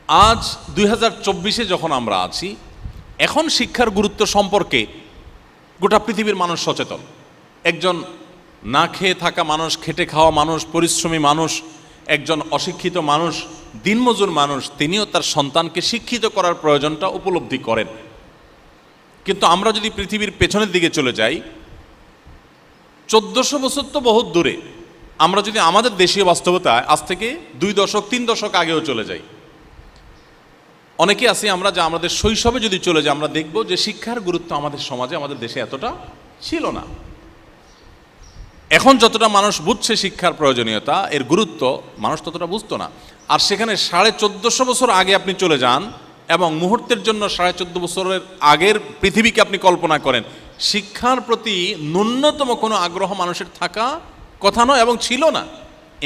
আজ 2024-এ যখন আমরা আছি, এখন শিক্ষার গুরুত্ব সম্পর্কে গোটা পৃথিবীর মানুষ সচেতন। একজন না খেয়ে থাকা মানুষ, খেটে খাওয়া মানুষ, পরিশ্রমী মানুষ, একজন অশিক্ষিত মানুষ, দিনমজুর মানুষ, তিনিও তার সন্তানকে শিক্ষিত করার প্রয়োজনটা উপলব্ধি করেন। কিন্তু আমরা যদি পৃথিবীর পেছনের দিকে চলে যাই, 1400 বছর তো বহুত দূরে, আমরা যদি আমাদের দেশীয় বাস্তবতায় আজ থেকে 2 দশক 3 দশক আগেও চলে যাই, অনেকে আছি আমরা, যা আমাদের শৈশবে যদি চলে যাই, আমরা দেখব যে শিক্ষার গুরুত্ব আমাদের সমাজে, আমাদের দেশে এতটা ছিল না। এখন যতটা মানুষ বুঝছে শিক্ষার প্রয়োজনীয়তা, এর গুরুত্ব, মানুষ ততটা বুঝতো না। আর সেখানে 1450 বছর আগে আপনি চলে যান এবং মুহূর্তের জন্য 1450 বছরের আগের পৃথিবীকে আপনি কল্পনা করেন, শিক্ষার প্রতি ন্যূনতম কোনো আগ্রহ মানুষের থাকা কথা নয় এবং ছিল না।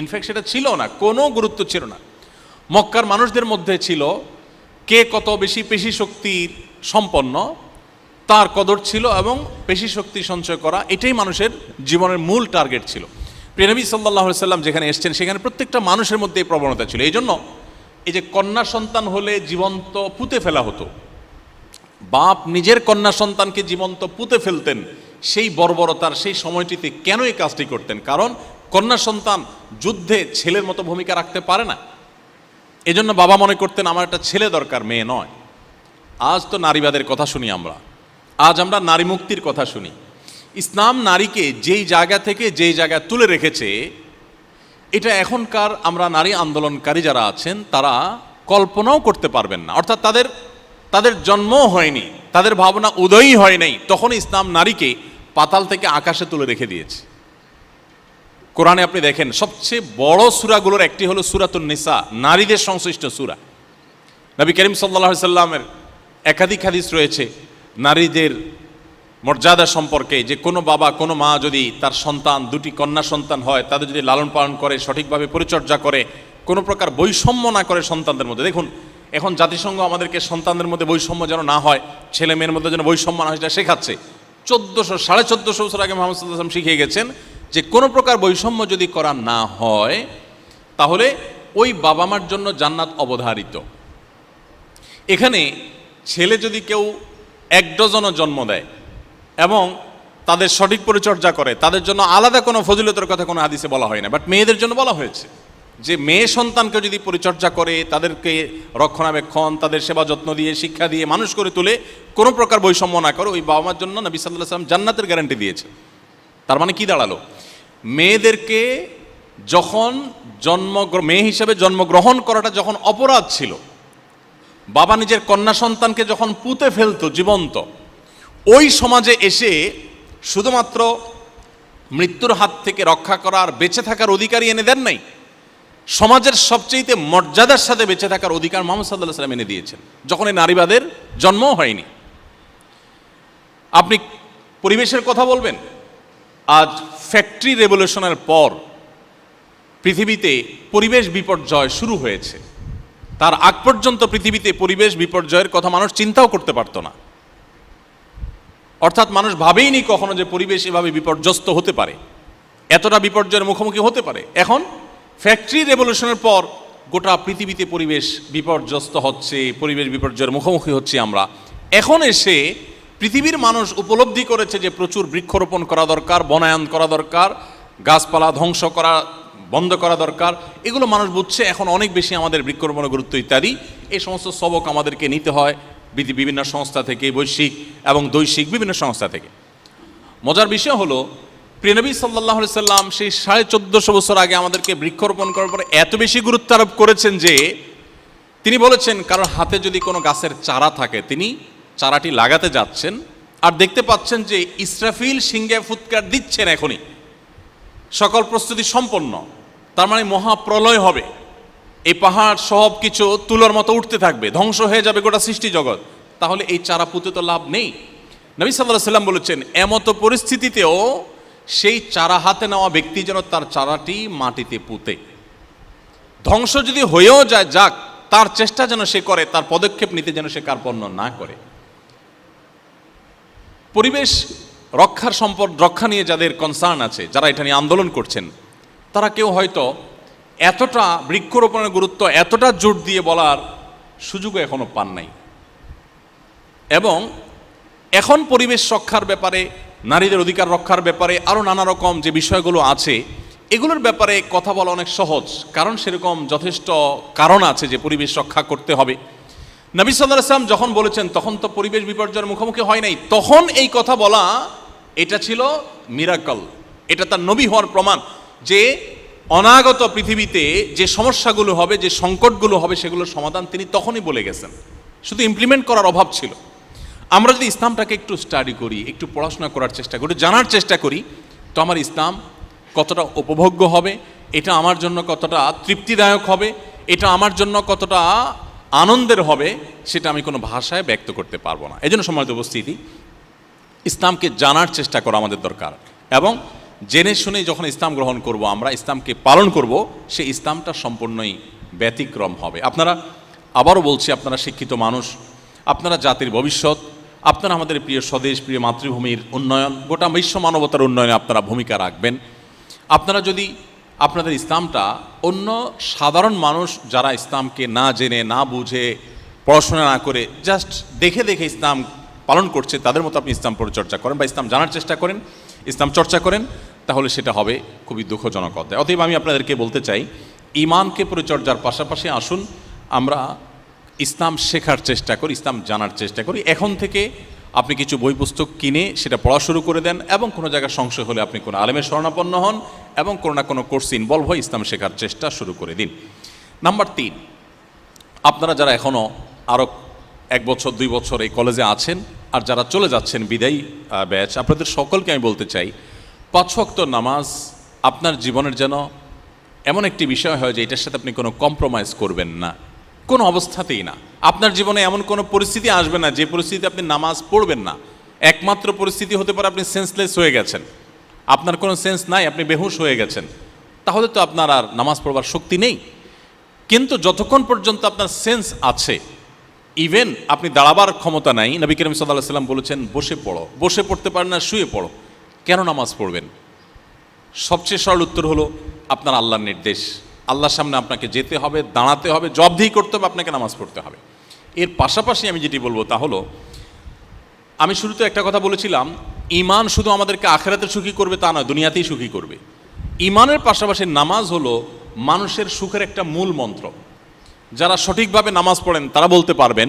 ইনফ্যাক্ট সেটা ছিল না, কোনো গুরুত্ব ছিল না। মক্কার মানুষদের মধ্যে ছিল কে কত বেশি পেশি শক্তির সম্পন্ন, তার কদর ছিল এবং পেশি শক্তি সঞ্চয় করা, এটাই মানুষের জীবনের মূল টার্গেট ছিল। প্রিয় নবী সাল্লাল্লাহু আলাইহি সাল্লাম যেখানে এসেছেন, সেখানে প্রত্যেকটা মানুষের মধ্যে এই প্রবণতা ছিল। এই জন্য এই যে কন্যা সন্তান হলে জীবন্ত পুঁতে ফেলা হতো, বাপ নিজের কন্যা সন্তানকে জীবন্ত পুঁতে ফেলতেন, সেই বর্বরতার সেই সময়টিতে কেন এই কাজটি করতেন? কারণ কন্যা সন্তান যুদ্ধে ছেলের মতো ভূমিকা রাখতে পারে না। এজন্য বাবা মনে করতেন আমার একটা ছেলে দরকার, মেয়ে নয়। আজ তো নারীবাদের কথা শুনি আমরা, আজ আমরা নারী মুক্তির কথা শুনি। ইসলাম নারীকে যেই জায়গা থেকে যেই জায়গায় তুলে রেখেছে, এটা এখনকার আমরা নারী আন্দোলনকারী যারা আছেন তারা কল্পনাও করতে পারবেন না। অর্থাৎ তাদের জন্ম হয়নি, তাদের ভাবনা উদয়ই হয় নাই, তখন ইসলাম নারীকে পাতাল থেকে আকাশে তুলে রেখে দিয়েছে। কোরআনে আপনি দেখেন সবচেয়ে বড় সূরাগুলোর একটি হলো সূরাতুন নিসা, নারীদের সংশ্লিষ্ট সূরা। নবী করিম সাল্লাল্লাহু আলাইহি সাল্লামের একাধিক হাদিস রয়েছে নারীদের মর্যাদা সম্পর্কে, যে কোনো বাবা কোনো মা যদি তার সন্তান, দুটি কন্যা সন্তান হয়, তাদের যদি লালন পালন করে, সঠিকভাবে পরিচর্যা করে, কোনো প্রকার বৈষম্য না করে সন্তানদের মধ্যে। দেখুন এখন জাতিসংঘ আমাদেরকে সন্তানদের মধ্যে বৈষম্য যেন না হয়, ছেলে মেয়ের মধ্যে যেন বৈষম্য না হয়, সেটা শেখাচ্ছে। 1400-1450 বছর আগে মুহাম্মদ সাল্লাল্লাহু আলাইহি ওয়াসাল্লাম শিখিয়ে গেছেন যে কোনো প্রকার বৈষম্য যদি করা না হয় তাহলে ওই বাবা মার জন্য জান্নাত অবধারিত। এখানে ছেলে যদি কেউ 1 ডজনও জন্ম দেয় এবং তাদের সঠিক পরিচর্যা করে, তাদের জন্য আলাদা কোনো ফজিলতের কথা কোনো হাদিসে বলা হয় না, বাট মেয়েদের জন্য বলা হয়েছে যে মেয়ে সন্তানকে যদি পরিচর্যা করে, তাদেরকে রক্ষণাবেক্ষণ, তাদের সেবা যত্ন দিয়ে, শিক্ষা দিয়ে মানুষ করে তুলে, কোনো প্রকার বৈষম্য না করে, ওই বাবা মার জন্য নবী সাল্লাল্লাহু আলাইহি ওয়াসাল্লাম জান্নাতের গ্যারান্টি দিয়েছে। তার মানে কি দাঁড়ালো? মেয়েদেরকে যখন মেয়ে হিসেবে জন্মগ্রহণ করাটা যখন অপরাধ ছিল, বাবা নিজের কন্যা সন্তানকে যখন পুঁতে ফেলতো জীবন্ত, ওই সমাজে এসে শুধুমাত্র মৃত্যুর হাত থেকে রক্ষা করার, বেঁচে থাকার অধিকারই এনে দেন নাই, সমাজের সবচেয়ে মর্যাদার সাথে বেঁচে থাকার অধিকার মুহাম্মদ সাল্লাল্লাহু আলাইহি ওয়াসাল্লাম এনে দিয়েছেন, যখন এই নারীবাদের জন্মও হয়নি। আপনি পরিবেশের কথা বলবেন, আজ ফ্যাক্টরি রেভলিউশনের পর পৃথিবীতে পরিবেশ বিপর্যয় শুরু হয়েছে। তার আগ পর্যন্ত পৃথিবীতে পরিবেশ বিপর্যয়ের কথা মানুষ চিন্তাও করতে পারত না, অর্থাৎ মানুষ ভাবেইনি কখনো যে পরিবেশ এভাবে বিপর্যস্ত হতে পারে, এতটা বিপর্যয়ের মুখোমুখি হতে পারে। এখন ফ্যাক্টরি রেভলিউশনের পর গোটা পৃথিবীতে পরিবেশ বিপর্যস্ত হচ্ছে, পরিবেশ বিপর্যয়ের মুখোমুখি হচ্ছে আমরা। এখন এসে পৃথিবীর মানুষ উপলব্ধি করেছে যে প্রচুর বৃক্ষরোপণ করা দরকার, বনায়ন করা দরকার, গাছপালা ধ্বংস করা বন্ধ করা দরকার, এগুলো মানুষ বুঝছে। এখন অনেক বেশি আমাদের বৃক্ষরোপণের গুরুত্ব ইত্যাদি, এই সমস্ত সবক আমাদেরকে নিতে হয় বিভিন্ন সংস্থা থেকে, বৈশ্বিক এবং দৈশিক বিভিন্ন সংস্থা থেকে। মজার বিষয় হলো প্রিয় নবী সাল্লাল্লাহু আলাইহি সাল্লাম সেই 1450 বছর আগে আমাদেরকে বৃক্ষরোপণ করার পরে এত বেশি গুরুত্ব আরোপ করেছেন যে তিনি বলেছেন, কারণ হাতে যদি কোনো গাছের চারা থাকে, তিনি চারাটি লাগাতে যাচ্ছেন আর দেখতে পাচ্ছেন যে ইসরাফিল সিংহে ফুৎকার দিচ্ছেন, এখনই সকল প্রস্তুতি সম্পন্ন, তার মানে মহাপ্রলয় হবে, এই পাহাড় সব কিছু তুলোর মতো উঠতে থাকবে, ধ্বংস হয়ে যাবে গোটা সৃষ্টি জগৎ, তাহলে এই চারা পুঁতে তো লাভ নেই। নবী সাল্লাল্লাহু আলাইহি সাল্লাম বলেছেন, এমতো পরিস্থিতিতেও সেই চারা হাতে নেওয়া ব্যক্তি যেন তার চারাটি মাটিতে পুঁতে, ধ্বংস যদি হয়েও যায় যাক, তার চেষ্টা যেন সে করে, তার পদক্ষেপ নিতে যেন সে কার্পণ্য না করে। পরিবেশ রক্ষার রক্ষা নিয়ে যাদের কনসার্ন আছে, যারা এটা নিয়ে আন্দোলন করছেন, তারা কেউ হয়তো এতটা বৃক্ষরোপণের গুরুত্ব এতটা জোর দিয়ে বলার সুযোগও এখনো পান নাই। এবং এখন পরিবেশ রক্ষার ব্যাপারে, নারীদের অধিকার রক্ষার ব্যাপারে আরও নানা রকম যে বিষয়গুলো আছে, এগুলোর ব্যাপারে কথা বলা অনেক সহজ, কারণ সেরকম যথেষ্ট কারণ আছে যে পরিবেশ রক্ষা করতে হবে। নবী সাল্লাল্লাহু আলাইহি ওয়াসাল্লাম যখন বলেছেন তখন তো পরিবেশ বিপর্যয়ের মুখোমুখি হয় নাই, তখন এই কথা বলা এটা ছিল মিরাকল, এটা তার নবী হওয়ার প্রমাণ যে অনাগত পৃথিবীতে যে সমস্যাগুলো হবে, যে সংকটগুলো হবে, সেগুলোর সমাধান তিনি তখনই বলে গেছেন, শুধু ইমপ্লিমেন্ট করার অভাব ছিল। আমরা যদি ইসলামটাকে একটু স্টাডি করি, একটু পড়াশোনা করার চেষ্টা করি, জানার চেষ্টা করি, তো আমার ইসলাম কতটা উপভোগ্য হবে, এটা আমার জন্য কতটা তৃপ্তিদায়ক হবে, এটা আমার জন্য কতটা আনন্দের হবে, সেটা আমি কোনো ভাষায় ব্যক্ত করতে পারবো না। এই জন্য সম্মানিত উপস্থিতি, ইসলামকে জানার চেষ্টা করা আমাদের দরকার, এবং জেনে শুনে যখন ইসলাম গ্রহণ করব, আমরা ইসলামকে পালন করব, সেই ইসলামটা সম্পূর্ণই ব্যতিক্রম হবে। আপনারা, আবারও বলছি, আপনারা শিক্ষিত মানুষ, আপনারা জাতির ভবিষ্যৎ, আপনারা আমাদের প্রিয় স্বদেশ, প্রিয় মাতৃভূমির উন্নয়ন, গোটা বিশ্ব মানবতার উন্নয়নে আপনারা ভূমিকা রাখবেন। আপনারা যদি আপনাদের ইসলামটা অন্য সাধারণ মানুষ যারা ইসলামকে না জেনে, না বুঝে, পড়াশোনা না করে জাস্ট দেখে দেখে ইসলাম পালন করছে, তাদের মতো আপনি ইসলাম পরিচর্যা করেন বা ইসলাম জানার চেষ্টা করেন, ইসলাম চর্চা করেন, তাহলে সেটা হবে খুবই দুঃখজনক অধ্যায়। অতএব আমি আপনাদেরকে বলতে চাই, ঈমানকে পরিচর্যার পাশাপাশি আসুন আমরা ইসলাম শেখার চেষ্টা করি, ইসলাম জানার চেষ্টা করি। এখন থেকে আপনি কিছু বই পুস্তক কিনে সেটা পড়া শুরু করে দেন, এবং কোনো জায়গায় সংশয় হলে আপনি কোনো আলেমের শরণাপন্ন হন, এবং কোনো না কোনো কোর্সে ইনভলভ হয়ে ইসলাম শেখার চেষ্টা শুরু করে দিন। নাম্বার 3, আপনারা যারা এখনও আরও 1 বছর 2 বছর এই কলেজে আছেন, আর যারা চলে যাচ্ছেন বিদায়ী ব্যাচ, আপনাদের সকলকে আমি বলতে চাই, 5 ওয়াক্ত নামাজ আপনার জীবনের যেন এমন একটি বিষয় হয় যে এটার সাথে আপনি কোনো কম্প্রোমাইজ করবেন না, কোনো অবস্থাতেই না। আপনার জীবনে এমন কোনো পরিস্থিতি আসবে না যে পরিস্থিতিতে আপনি নামাজ পড়বেন না। একমাত্র পরিস্থিতি হতে পারে আপনি সেন্সলেস হয়ে গেছেন, আপনার কোনো সেন্স নাই, আপনি বেহুশ হয়ে গেছেন, তাহলে তো আপনার আর নামাজ পড়বার শক্তি নেই। কিন্তু যতক্ষণ পর্যন্ত আপনার সেন্স আছে, ইভেন আপনি দাঁড়াবার ক্ষমতা নাই, নবী করিম সাল্লাল্লাহু আলাইহি ওয়াসাল্লাম বলেছেন বসে পড়ো, বসে পড়তে পারেন না শুয়ে পড়ো, কেন নামাজ পড়বেন? সবচেয়ে সরল উত্তর হলো আপনার আল্লাহর নির্দেশ, আল্লাহর সামনে আপনাকে যেতে হবে, দাঁড়াতে হবে, জবাবদিহি করতে হবে, আপনাকে নামাজ পড়তে হবে। এর পাশাপাশি আমি যেটি বলবো তা হলো, আমি শুরুতে একটা কথা বলেছিলাম, ঈমান শুধু আমাদেরকে আখিরাতে সুখী করবে তা নয়, দুনিয়াতেই সুখী করবে। ঈমানের পাশাপাশি নামাজ হলো মানুষের সুখের একটা মূল মন্ত্র। যারা সঠিকভাবে নামাজ পড়েন তারা বলতে পারবেন,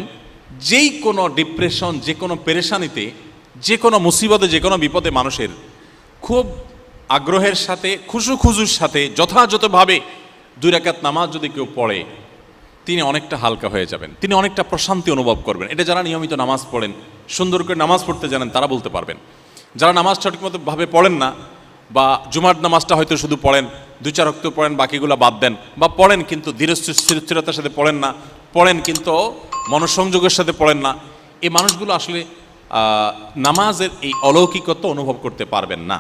যেই কোনো ডিপ্রেশন, যে কোনো পেরেশানিতে, যে কোনো মুসিবতে, যে কোনো বিপদে মানুষের খুব আগ্রহের সাথে, খুশুর সাথে যথাযথভাবে 2 রাকাত নামাজ যদি কেউ পড়ে, তিনি অনেকটা হালকা হয়ে যাবেন, তিনি অনেকটা প্রশান্তি অনুভব করবেন। এটা যারা নিয়মিত নামাজ পড়েন, সুন্দর করে নামাজ পড়তে জানেন, তারা বলতে পারবেন। যারা নামাজ সঠিকমতোভাবে পড়েন না, বা জুমার নামাজটা হয়তো শুধু পড়েন, 2-4 ওয়াক্ত পড়েন, বাকিগুলো বাদ দেন, বা পড়েন কিন্তু ধীরস্থিরতার সাথে পড়েন না, পড়েন কিন্তু মনোসংযোগের সাথে পড়েন না, এই মানুষগুলো আসলে নামাজের এই অলৌকিকত্ব অনুভব করতে পারবেন না।